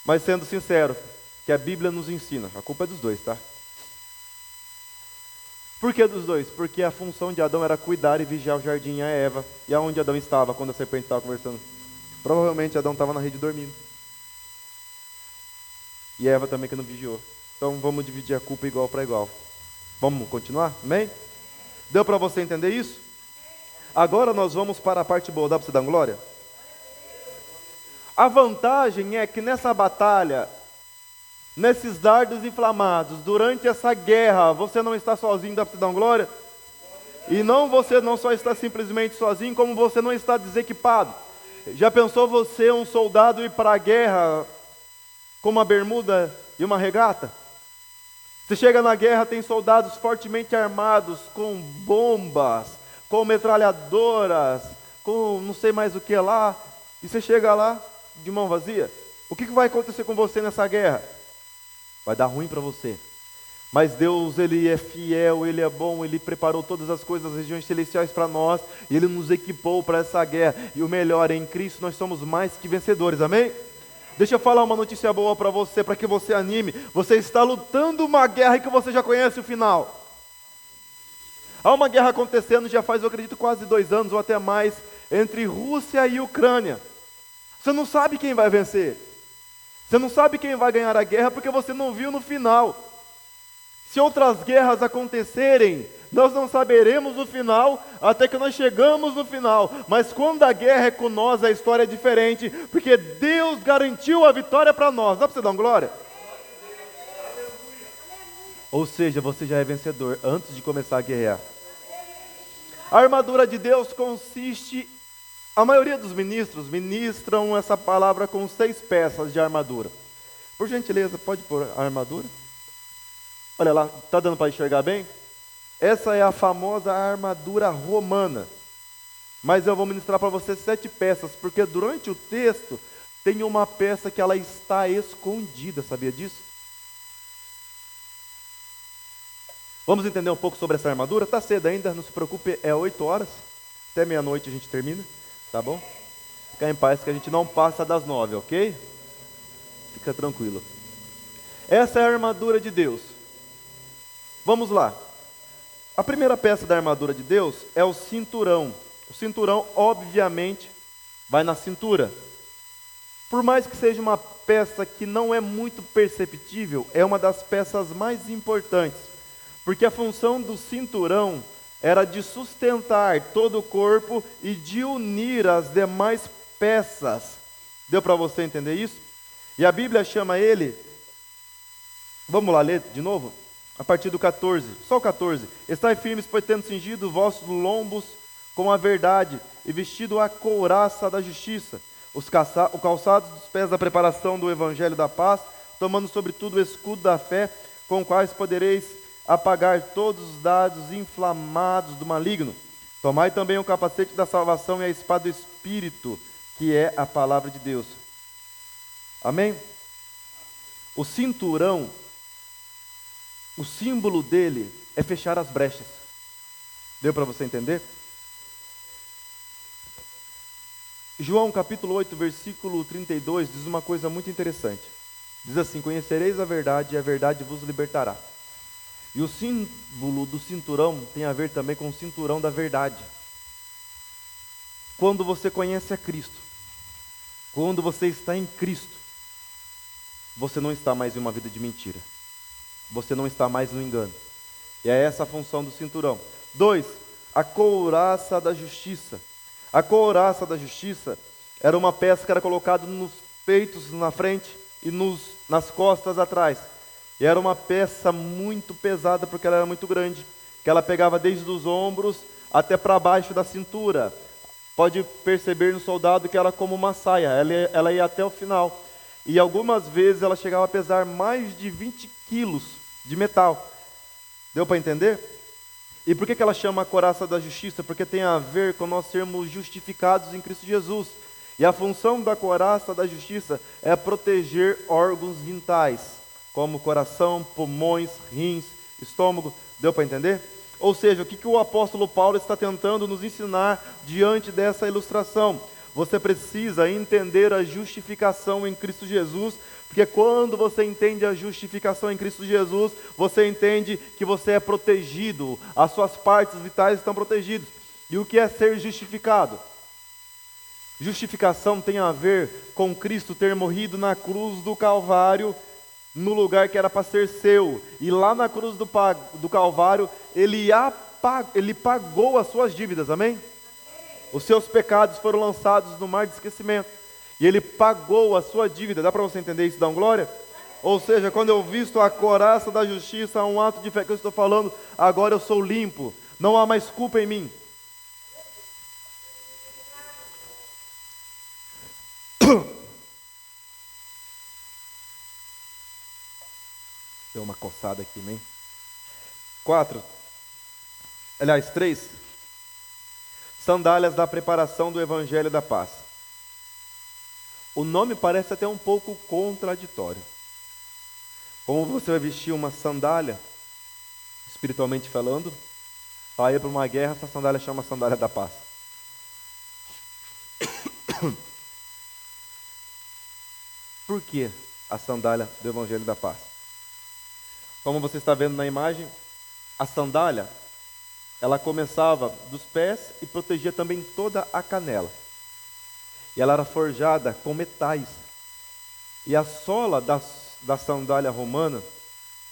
Mas sendo sincero, que a Bíblia nos ensina, a culpa é dos dois, tá? Por que dos dois? Porque a função de Adão era cuidar e vigiar o jardim, a Eva. E aonde Adão estava quando a serpente estava conversando? Provavelmente Adão estava na rede dormindo. E Eva também que não vigiou. Então vamos dividir a culpa igual para igual. Vamos continuar? Amém? Deu para você entender isso? Agora nós vamos para a parte boa. Dá para você dar glória? A vantagem é que nessa batalha, nesses dardos inflamados, durante essa guerra, você não está sozinho. Dá para você dar glória? E não, você não só está simplesmente sozinho, como você não está desequipado. Já pensou você, um soldado, ir para a guerra com uma bermuda e uma regata? Você chega na guerra, tem soldados fortemente armados, com bombas, com metralhadoras, com não sei mais o que lá, e você chega lá de mão vazia. O que vai acontecer com você nessa guerra? Vai dar ruim para você. Mas Deus, Ele é fiel, Ele é bom, Ele preparou todas as coisas, as regiões celestiais para nós, e Ele nos equipou para essa guerra. E o melhor, em Cristo nós somos mais que vencedores, amém? Deixa eu falar uma notícia boa para você, para que você anime. Você está lutando uma guerra que você já conhece o final. Há uma guerra acontecendo já faz, eu acredito, quase 2 anos ou até mais, entre Rússia e Ucrânia. Você não sabe quem vai vencer. Você não sabe quem vai ganhar a guerra porque você não viu no final. Se outras guerras acontecerem, nós não saberemos o final até que nós chegamos no final. Mas quando a guerra é com nós, a história é diferente, porque Deus garantiu a vitória para nós. Dá para você dar uma glória? Ou seja, você já é vencedor antes de começar a guerrear. A armadura de Deus consiste, a maioria dos ministros ministram essa palavra com 6 peças de armadura. Por gentileza, pode pôr a armadura? Olha lá, está dando para enxergar bem? Essa é a famosa armadura romana. Mas eu vou ministrar para você 7 peças, porque durante o texto tem uma peça que ela está escondida, sabia disso? Vamos entender um pouco sobre essa armadura? Está cedo ainda, não se preocupe, é 8 horas. Até meia-noite a gente termina, tá bom? Fica em paz que a gente não passa das 9, ok? Fica tranquilo. Essa é a armadura de Deus. Vamos lá. A primeira peça da armadura de Deus é o cinturão. O cinturão, obviamente, vai na cintura. Por mais que seja uma peça que não é muito perceptível, é uma das peças mais importantes. Porque a função do cinturão era de sustentar todo o corpo e de unir as demais peças. Deu para você entender isso? E a Bíblia chama ele, vamos lá ler de novo? A partir do 14, só o 14. Estai firmes, pois tendo cingido vossos lombos com a verdade, e vestido a couraça da justiça, o calçado dos pés da preparação do evangelho da paz, tomando sobretudo o escudo da fé, com os quais podereis apagar todos os dardos inflamados do maligno. Tomai também o capacete da salvação e a espada do Espírito, que é a palavra de Deus. Amém? O cinturão, o símbolo dele é fechar as brechas. Deu para você entender? João capítulo 8, versículo 32 diz uma coisa muito interessante. Diz assim: conhecereis a verdade e a verdade vos libertará. E o símbolo do cinturão tem a ver também com o cinturão da verdade. Quando você conhece a Cristo, quando você está em Cristo, você não está mais em uma vida de mentira. Você não está mais no engano. E é essa a função do cinturão. 2, a couraça da justiça. A couraça da justiça era uma peça que era colocada nos peitos na frente e nas costas atrás. E era uma peça muito pesada porque ela era muito grande, que ela pegava desde os ombros até para baixo da cintura. Pode perceber no soldado que era como uma saia, ela ia até o final. E algumas vezes ela chegava a pesar mais de 20 quilos de metal. Deu para entender? E por que ela chama a couraça da justiça? Porque tem a ver com nós sermos justificados em Cristo Jesus. E a função da couraça da justiça é proteger órgãos vitais, como coração, pulmões, rins, estômago. Deu para entender? Ou seja, o que o apóstolo Paulo está tentando nos ensinar diante dessa ilustração? você precisa entender a justificação em Cristo Jesus, porque quando você entende a justificação em Cristo Jesus, você entende que você é protegido, as suas partes vitais estão protegidas. E o que é ser justificado? Justificação tem a ver com Cristo ter morrido na cruz do Calvário, no lugar que era para ser seu, e lá na cruz do Calvário, ele pagou as suas dívidas, amém? Os seus pecados foram lançados no mar de esquecimento, e ele pagou a sua dívida. Dá para você entender isso? Dá uma glória? Ou seja, quando eu visto a couraça da justiça, um ato de fé que eu estou falando, agora eu sou limpo, não há mais culpa em mim. Deu uma coçada aqui, hein? 3. Sandálias da preparação do Evangelho da Paz. O nome parece até um pouco contraditório. Como você vai vestir uma sandália, espiritualmente falando, para ir para uma guerra, essa sandália chama sandália da paz. Por que a sandália do Evangelho da Paz? Como você está vendo na imagem, a sandália, ela começava dos pés e protegia também toda a canela. E ela era forjada com metais. E a sola da sandália romana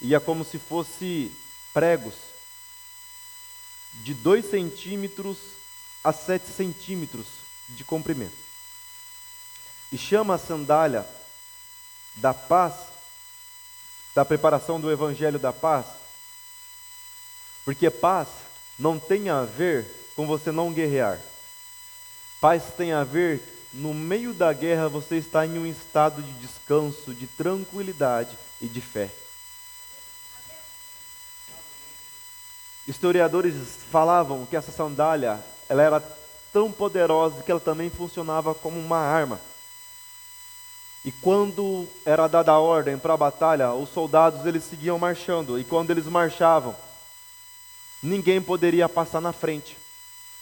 ia como se fosse pregos de 2 centímetros a 7 centímetros de comprimento. E chama a sandália da paz, da preparação do Evangelho da Paz, porque paz não tem a ver com você não guerrear. Paz tem a ver, no meio da guerra, você está em um estado de descanso, de tranquilidade e de fé. Historiadores falavam que essa sandália, ela era tão poderosa que ela também funcionava como uma arma. E quando era dada a ordem para a batalha, os soldados eles seguiam marchando. E quando eles marchavam, ninguém poderia passar na frente.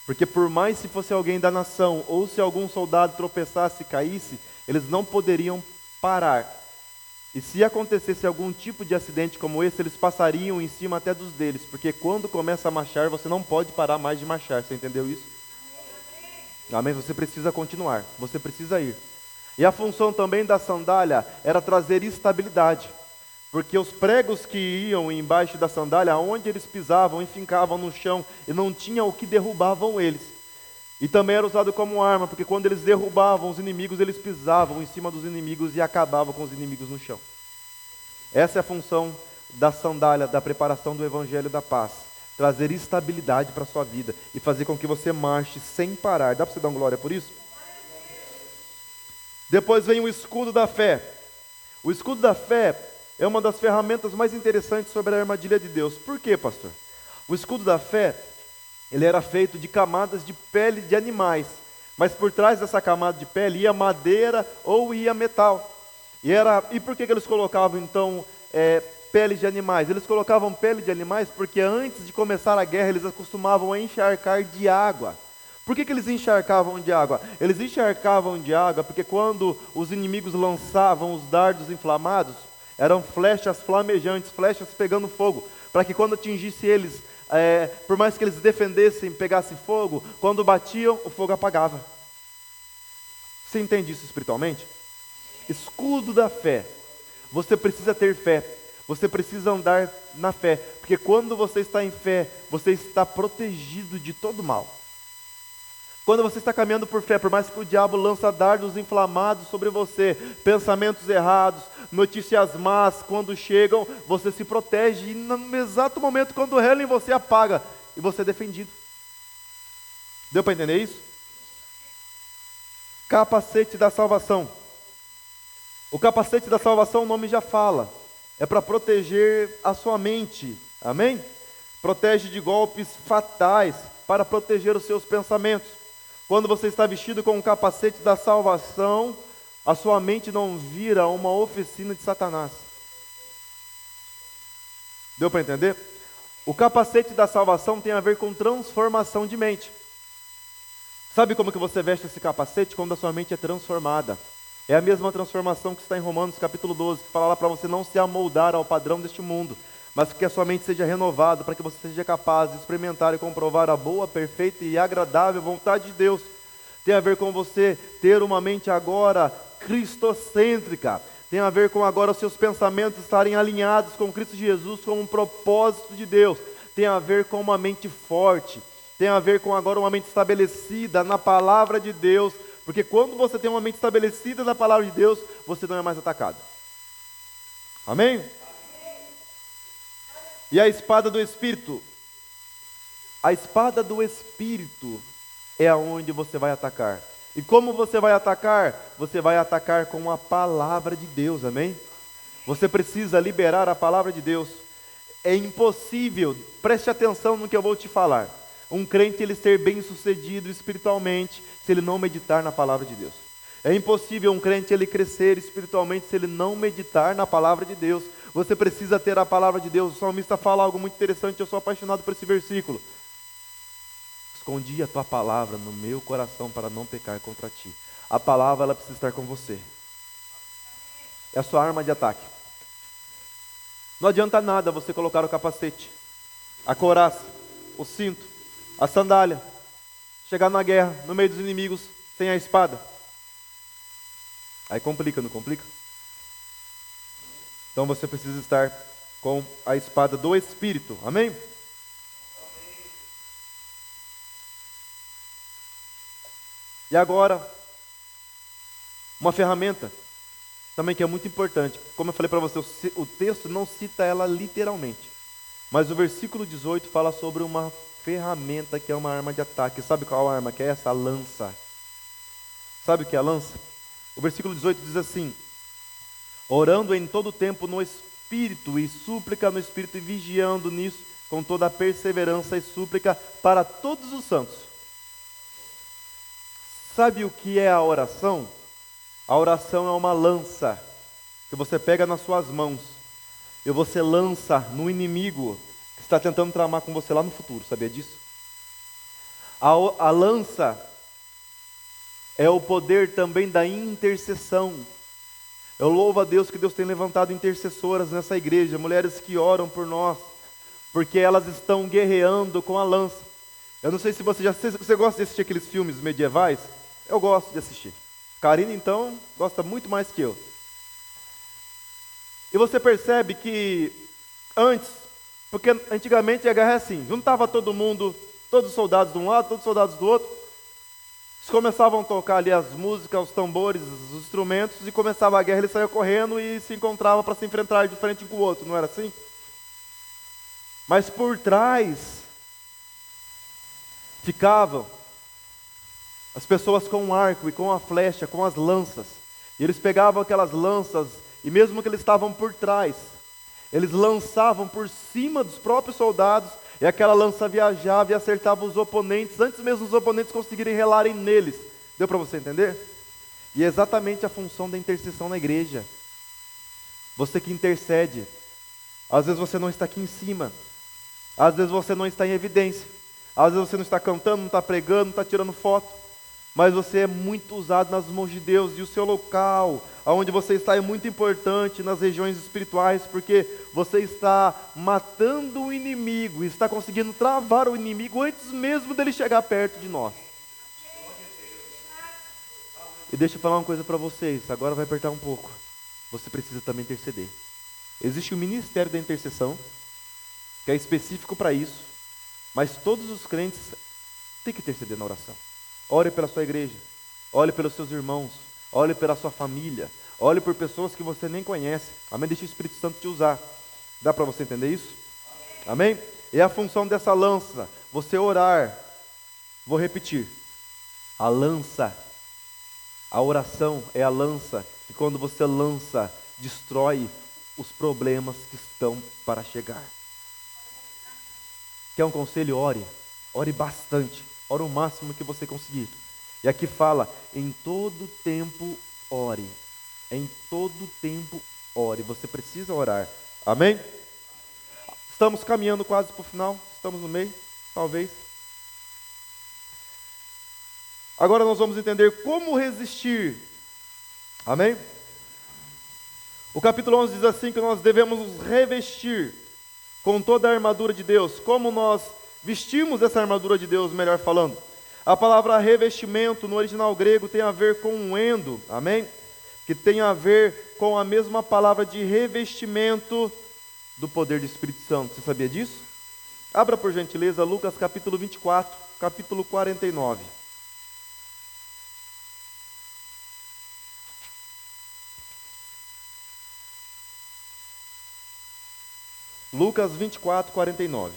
Porque por mais se fosse alguém da nação, ou se algum soldado tropeçasse e caísse, eles não poderiam parar. E se acontecesse algum tipo de acidente como esse, eles passariam em cima até dos deles. Porque quando começa a marchar, você não pode parar mais de marchar. Você entendeu isso? Amém? Você precisa continuar, você precisa ir. E a função também da sandália era trazer estabilidade, porque os pregos que iam embaixo da sandália, onde eles pisavam, enfincavam no chão, e não tinha o que derrubavam eles. E também era usado como arma, porque quando eles derrubavam os inimigos, eles pisavam em cima dos inimigos e acabavam com os inimigos no chão. Essa é a função da sandália, da preparação do Evangelho da Paz. Trazer estabilidade para a sua vida e fazer com que você marche sem parar. Dá para você dar uma glória por isso? Depois vem o escudo da fé. O escudo da fé é uma das ferramentas mais interessantes sobre a armadilha de Deus. Por quê, pastor? O escudo da fé, ele era feito de camadas de pele de animais, mas por trás dessa camada de pele ia madeira ou ia metal. E por que eles colocavam então peles de animais? Eles colocavam pele de animais porque antes de começar a guerra eles acostumavam a encharcar de água. Por que eles encharcavam de água? Eles encharcavam de água porque quando os inimigos lançavam os dardos inflamados, eram flechas flamejantes, flechas pegando fogo, para que quando atingisse eles, por mais que eles defendessem, pegasse fogo, quando batiam, o fogo apagava. Você entende isso espiritualmente? Escudo da fé. Você precisa ter fé, você precisa andar na fé, porque quando você está em fé, você está protegido de todo mal. Quando você está caminhando por fé, por mais que o diabo lança dardos inflamados sobre você, pensamentos errados, notícias más, quando chegam, você se protege, e no exato momento, quando relam em você, apaga, e você é defendido. Deu para entender isso? Capacete da salvação. O capacete da salvação, o nome já fala, é para proteger a sua mente, amém? Protege de golpes fatais, para proteger os seus pensamentos. Quando você está vestido com o capacete da salvação, a sua mente não vira uma oficina de Satanás. Deu para entender? O capacete da salvação tem a ver com transformação de mente. Sabe como que você veste esse capacete? Quando a sua mente é transformada. É a mesma transformação que está em Romanos capítulo 12, que fala lá para você não se amoldar ao padrão deste mundo, mas que a sua mente seja renovada, para que você seja capaz de experimentar e comprovar a boa, perfeita e agradável vontade de Deus. Tem a ver com você ter uma mente agora cristocêntrica. Tem a ver com agora os seus pensamentos estarem alinhados com Cristo Jesus como um propósito de Deus. Tem a ver com uma mente forte. Tem a ver com agora uma mente estabelecida na palavra de Deus. Porque quando você tem uma mente estabelecida na palavra de Deus, você não é mais atacado. Amém? E a espada do Espírito? A espada do Espírito é aonde você vai atacar. E como você vai atacar? Você vai atacar com a palavra de Deus, amém? Você precisa liberar a palavra de Deus. É impossível, preste atenção no que eu vou te falar, um crente ele ser bem sucedido espiritualmente se ele não meditar na palavra de Deus. É impossível um crente ele crescer espiritualmente se ele não meditar na palavra de Deus. Você precisa ter a palavra de Deus. O salmista fala algo muito interessante, eu sou apaixonado por esse versículo. Escondi a tua palavra no meu coração para não pecar contra ti. A palavra ela precisa estar com você. É a sua arma de ataque. Não adianta nada você colocar o capacete, a couraça, o cinto, a sandália, chegar na guerra, no meio dos inimigos, sem a espada. Aí complica, não complica? Então você precisa estar com a espada do Espírito, amém? E agora, uma ferramenta também que é muito importante. Como eu falei para você, o texto não cita ela literalmente, mas o versículo 18 fala sobre uma ferramenta que é uma arma de ataque. Sabe qual arma que é essa? A lança. Sabe o que é a lança? O versículo 18 diz assim: orando em todo tempo no Espírito e súplica no Espírito e vigiando nisso com toda a perseverança e súplica para todos os santos. Sabe o que é a oração? A oração é uma lança que você pega nas suas mãos e você lança no inimigo que está tentando tramar com você lá no futuro, sabia disso? A lança é o poder também da intercessão. Eu louvo a Deus que Deus tem levantado intercessoras nessa igreja, mulheres que oram por nós, porque elas estão guerreando com a lança. Eu não sei se você gosta de assistir aqueles filmes medievais? Eu gosto de assistir. Karina, então, gosta muito mais que eu. E você percebe que antes, porque antigamente a guerra é assim, juntava todo mundo, todos os soldados de um lado, todos os soldados do outro, eles começavam a tocar ali as músicas, os tambores, os instrumentos, e começava a guerra, eles saíam correndo e se encontravam para se enfrentar de frente um com o outro, não era assim? Mas por trás ficavam as pessoas com o arco e com a flecha, com as lanças. E eles pegavam aquelas lanças, e mesmo que eles estavam por trás, eles lançavam por cima dos próprios soldados, e aquela lança viajava e acertava os oponentes, antes mesmo dos oponentes conseguirem relarem neles. Deu para você entender? E é exatamente a função da intercessão na igreja. Você que intercede, às vezes você não está aqui em cima, às vezes você não está em evidência, às vezes você não está cantando, não está pregando, não está tirando foto, mas você é muito usado nas mãos de Deus, e o seu local, aonde você está, é muito importante nas regiões espirituais, porque você está matando o inimigo, está conseguindo travar o inimigo antes mesmo dele chegar perto de nós. E deixa eu falar uma coisa para vocês, agora vai apertar um pouco. Você precisa também interceder. Existe o ministério da intercessão, que é específico para isso, mas todos os crentes têm que interceder na oração. Ore pela sua igreja, ore pelos seus irmãos, ore pela sua família, ore por pessoas que você nem conhece. Amém? Deixa o Espírito Santo te usar. Dá para você entender isso? Amém? E a função dessa lança, você orar. Vou repetir. A lança, a oração é a lança, que quando você lança, destrói os problemas que estão para chegar. Quer um conselho? Ore. Ore bastante. Ore o máximo que você conseguir. E aqui fala, em todo tempo ore. Em todo tempo ore. Você precisa orar. Amém? Estamos caminhando quase para o final. Estamos no meio, talvez. Agora nós vamos entender como resistir. Amém? O capítulo 11 diz assim que nós devemos nos revestir com toda a armadura de Deus. Como nós vestimos essa armadura de Deus, melhor falando? A palavra revestimento no original grego tem a ver com um endo, amém? Que tem a ver com a mesma palavra de revestimento do poder do Espírito Santo. Você sabia disso? Abra por gentileza Lucas capítulo 24, capítulo 49. Lucas 24, 49.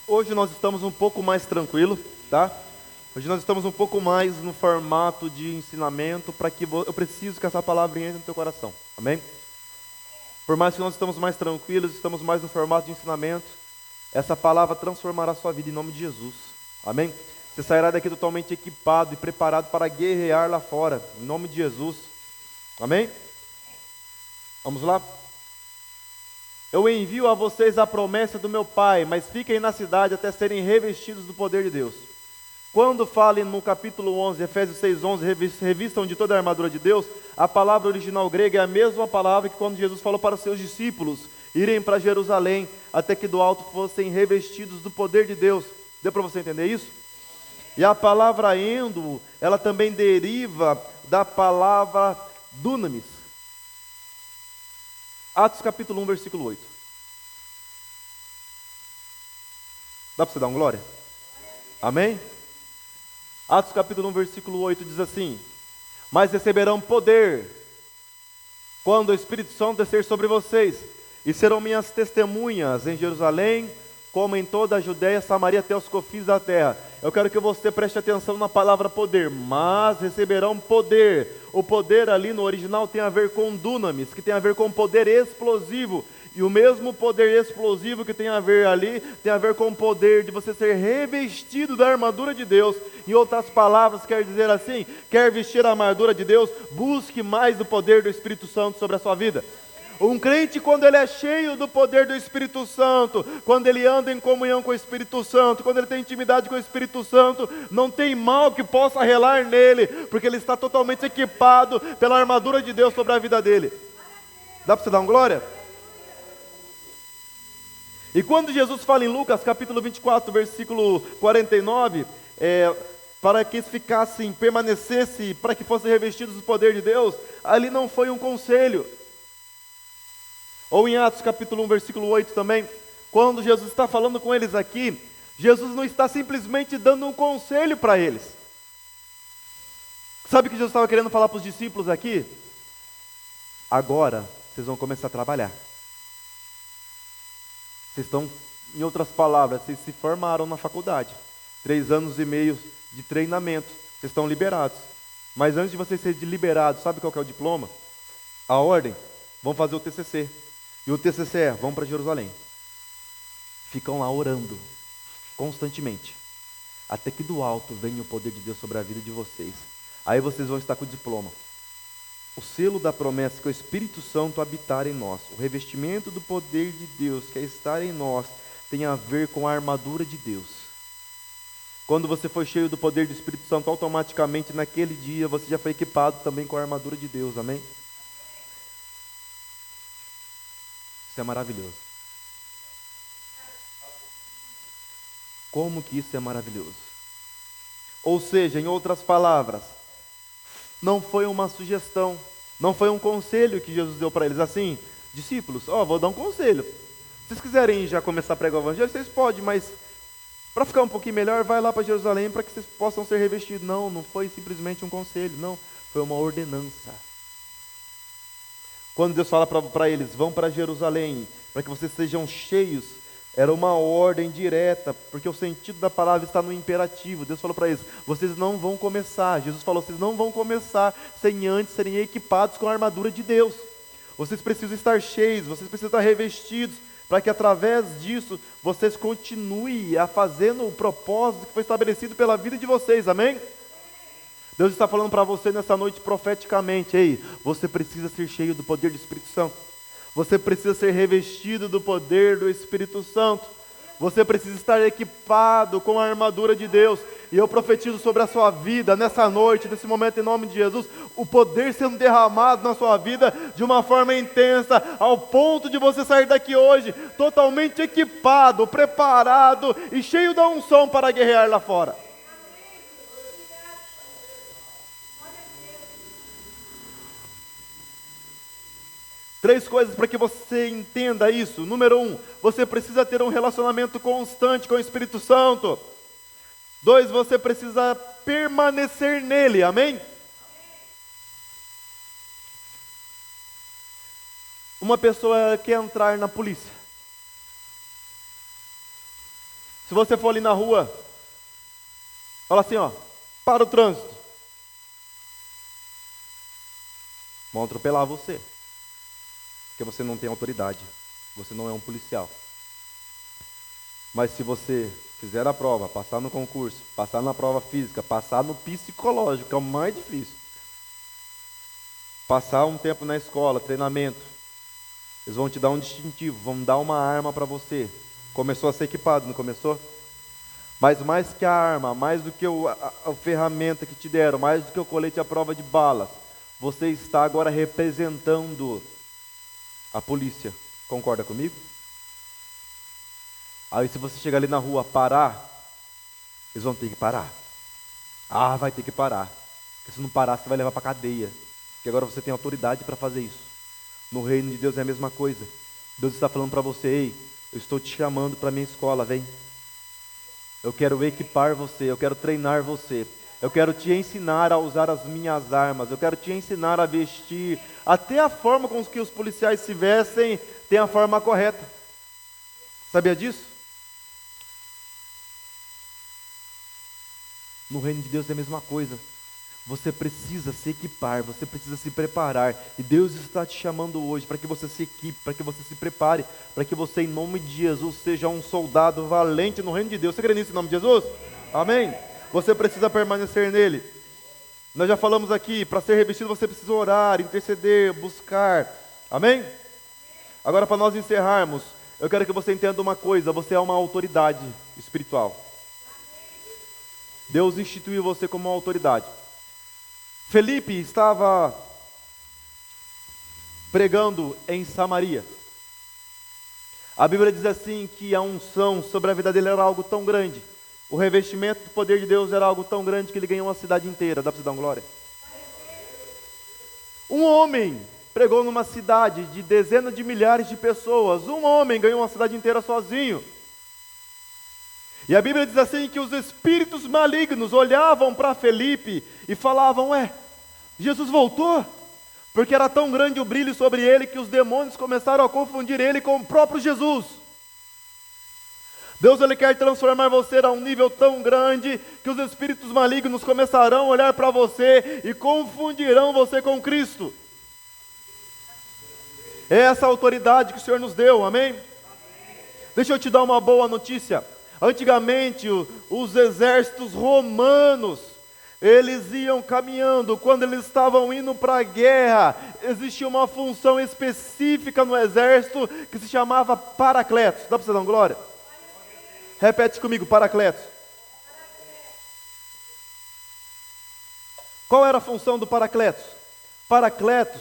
Hoje nós estamos um pouco mais tranquilo, tá? Hoje nós estamos um pouco mais no formato de ensinamento, para que eu preciso que essa palavra entre no teu coração, amém? Por mais que nós estamos mais tranquilos, estamos mais no formato de ensinamento, essa palavra transformará a sua vida em nome de Jesus, amém? Você sairá daqui totalmente equipado e preparado para guerrear lá fora, em nome de Jesus, amém? Vamos lá? Eu envio a vocês a promessa do meu Pai, mas fiquem na cidade até serem revestidos do poder de Deus. Quando fala no capítulo 11, Efésios 6:11, revistam de toda a armadura de Deus, a palavra original grega é a mesma palavra que quando Jesus falou para os seus discípulos irem para Jerusalém, até que do alto fossem revestidos do poder de Deus. Deu para você entender isso? E a palavra endo, ela também deriva da palavra dunamis. Atos capítulo 1, versículo 8. Dá para você dar um glória? Amém? Atos capítulo 1, versículo 8 diz assim: mas receberão poder quando o Espírito Santo descer sobre vocês, e serão minhas testemunhas em Jerusalém, como em toda a Judéia, Samaria, até os confins da terra. Eu quero que você preste atenção na palavra poder. Mas receberão poder. O poder ali no original tem a ver com dunamis, que tem a ver com poder explosivo. E o mesmo poder explosivo que tem a ver ali, tem a ver com o poder de você ser revestido da armadura de Deus. Em outras palavras, quer dizer assim, quer vestir a armadura de Deus, busque mais do poder do Espírito Santo sobre a sua vida. Um crente, quando ele é cheio do poder do Espírito Santo, quando ele anda em comunhão com o Espírito Santo, quando ele tem intimidade com o Espírito Santo, não tem mal que possa relar nele, porque ele está totalmente equipado pela armadura de Deus sobre a vida dele. Dá para você dar um glória? E quando Jesus fala em Lucas capítulo 24, versículo 49, para que ficassem, permanecesse, para que fossem revestidos do poder de Deus, ali não foi um conselho. Ou em Atos capítulo 1, versículo 8 também, quando Jesus está falando com eles aqui, Jesus não está simplesmente dando um conselho para eles. Sabe o que Jesus estava querendo falar para os discípulos aqui? Agora vocês vão começar a trabalhar. Vocês estão, em outras palavras, vocês se formaram na faculdade. 3 anos e meio de treinamento. Vocês estão liberados. Mas antes de vocês serem liberados, sabe qual que é o diploma? A ordem? Vão fazer o TCC. E o TCC é, vão para Jerusalém. Ficam lá orando, constantemente. Até que do alto venha o poder de Deus sobre a vida de vocês. Aí vocês vão estar com o diploma. O selo da promessa que o Espírito Santo habitar em nós. O revestimento do poder de Deus que é estar em nós tem a ver com a armadura de Deus. Quando você foi cheio do poder do Espírito Santo, automaticamente naquele dia você já foi equipado também com a armadura de Deus, amém? Isso é maravilhoso. Como que isso é maravilhoso? Ou seja, em outras palavras, não foi uma sugestão, não foi um conselho que Jesus deu para eles assim, discípulos, vou dar um conselho. Se vocês quiserem já começar a pregar o evangelho, vocês podem, mas para ficar um pouquinho melhor, vai lá para Jerusalém para que vocês possam ser revestidos. Não foi simplesmente um conselho, não, foi uma ordenança. Quando Deus fala para eles, vão para Jerusalém, para que vocês sejam cheios, era uma ordem direta, porque o sentido da palavra está no imperativo. Deus falou para eles, vocês não vão começar. Jesus falou, vocês não vão começar sem antes serem equipados com a armadura de Deus. Vocês precisam estar cheios, vocês precisam estar revestidos, para que através disso, vocês continuem a fazendo o propósito que foi estabelecido pela vida de vocês, amém? Deus está falando para você nessa noite profeticamente, você precisa ser cheio do poder do Espírito Santo. Você precisa ser revestido do poder do Espírito Santo. Você precisa estar equipado com a armadura de Deus. E eu profetizo sobre a sua vida nessa noite, nesse momento, em nome de Jesus, o poder sendo derramado na sua vida de uma forma intensa, ao ponto de você sair daqui hoje totalmente equipado, preparado e cheio da unção para guerrear lá fora. Três coisas para que você entenda isso. Número 1, você precisa ter um relacionamento constante com o Espírito Santo. 2, você precisa permanecer nele, amém? Uma pessoa quer entrar na polícia. Se você for ali na rua, fala assim, ó, para o trânsito. Vão atropelar você. Porque você não tem autoridade. Você não é um policial. Mas se você fizer a prova, passar no concurso, passar na prova física, passar no psicológico, que é o mais difícil, passar um tempo na escola, treinamento, eles vão te dar um distintivo, vão dar uma arma para você. Começou a ser equipado, não começou? Mas mais que a arma, mais do que a ferramenta que te deram, mais do que o colete à prova de balas, você está agora representando a polícia. Concorda comigo? Aí se você chegar ali na rua, parar, eles vão ter que parar. Ah, vai ter que parar. Porque se não parar, você vai levar para cadeia. Porque agora você tem autoridade para fazer isso. No reino de Deus é a mesma coisa. Deus está falando para você, ei, eu estou te chamando para a minha escola, vem. Eu quero equipar você, eu quero treinar você. Eu quero te ensinar a usar as minhas armas. Eu quero te ensinar a vestir. Até a forma com que os policiais se vestem tem a forma correta. Sabia disso? No reino de Deus é a mesma coisa. Você precisa se equipar, você precisa se preparar. E Deus está te chamando hoje para que você se equipe, para que você se prepare, para que você, em nome de Jesus, seja um soldado valente no reino de Deus. Você crê nisso em nome de Jesus? Amém? Você precisa permanecer nele. Nós já falamos aqui, para ser revestido você precisa orar, interceder, buscar. Amém? Agora, para nós encerrarmos, eu quero que você entenda uma coisa: você é uma autoridade espiritual. Deus instituiu você como uma autoridade. Felipe estava pregando em Samaria. A Bíblia diz assim que a unção sobre a vida dele era algo tão grande, o revestimento do poder de Deus era algo tão grande que ele ganhou a cidade inteira. Dá para você dar uma glória? Um homem pregou numa cidade de dezenas de milhares de pessoas. Um homem ganhou uma cidade inteira sozinho. E a Bíblia diz assim que os espíritos malignos olhavam para Felipe e falavam, Jesus voltou? Porque era tão grande o brilho sobre ele que os demônios começaram a confundir ele com o próprio Jesus. Deus, ele quer transformar você a um nível tão grande que os espíritos malignos começarão a olhar para você e confundirão você com Cristo. É essa autoridade que o Senhor nos deu, amém? Deixa eu te dar uma boa notícia. Antigamente, os exércitos romanos, eles iam caminhando, quando eles estavam indo para a guerra, existia uma função específica no exército que se chamava Paracletos. Dá para você dar uma glória? Repete comigo, Paracletos. Qual era a função do Paracletos? Paracletos,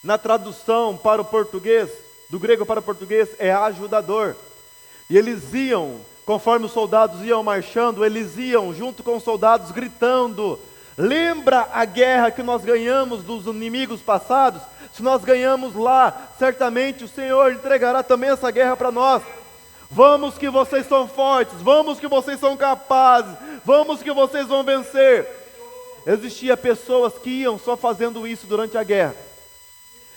na tradução para o português, do grego para o português, é ajudador. E eles iam, conforme os soldados iam marchando, eles iam junto com os soldados gritando, lembra a guerra que nós ganhamos dos inimigos passados? Se nós ganhamos lá, certamente o Senhor entregará também essa guerra para nós. Vamos que vocês são fortes, vamos que vocês são capazes, vamos que vocês vão vencer. Existia pessoas que iam só fazendo isso durante a guerra.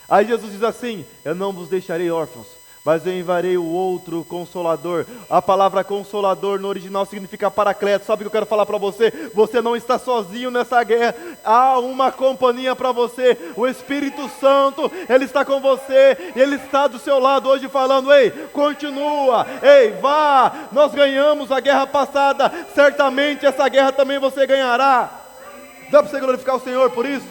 Aí Jesus diz assim, eu não vos deixarei órfãos, mas eu enviarei o outro Consolador. A palavra Consolador no original significa Paracleto. Sabe o que eu quero falar para você? Você não está sozinho nessa guerra. Há uma companhia para você. O Espírito Santo, Ele está com você. Ele está do seu lado hoje falando, ei, continua, ei, vá. Nós ganhamos a guerra passada. Certamente essa guerra também você ganhará. Dá para você glorificar o Senhor por isso?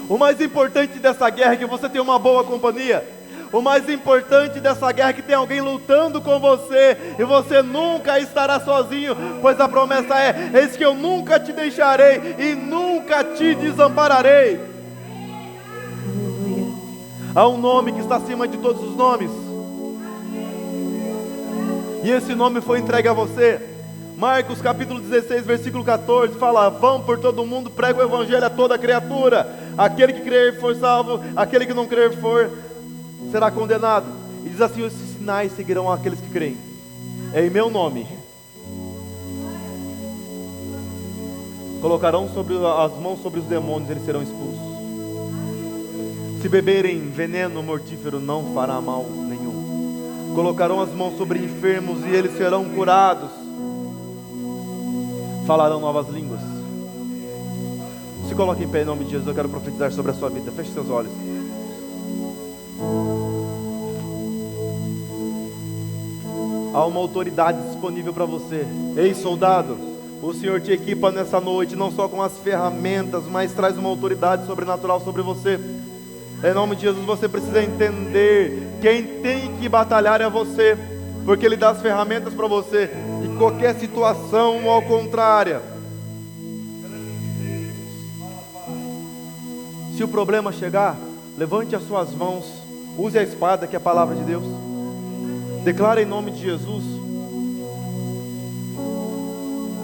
O mais importante dessa guerra é que você tem uma boa companhia. O mais importante dessa guerra é que tem alguém lutando com você, e você nunca estará sozinho, pois a promessa é: eis que eu nunca te deixarei e nunca te desampararei. Há um nome que está acima de todos os nomes, e esse nome foi entregue a você. Marcos capítulo 16, versículo 14 fala: vão por todo mundo, prega o evangelho a toda criatura. Aquele que crer for salvo, aquele que não crer for, será condenado. E diz assim: os sinais seguirão aqueles que creem. É em meu nome. Colocarão as mãos sobre os demônios, eles serão expulsos. Se beberem veneno mortífero, não fará mal nenhum. Colocarão as mãos sobre enfermos e eles serão curados. Falarão novas línguas. Se coloque em pé em nome de Jesus. Eu quero profetizar sobre a sua vida. Feche seus olhos. Há uma autoridade disponível para você. Ei, soldado, o Senhor te equipa nessa noite, não só com as ferramentas, mas traz uma autoridade sobrenatural sobre você. Em nome de Jesus, você precisa entender: quem tem que batalhar é você, porque Ele dá as ferramentas para você. E qualquer situação ao contrário, se o problema chegar, levante as suas mãos, use a espada, que é a palavra de Deus. Declare em nome de Jesus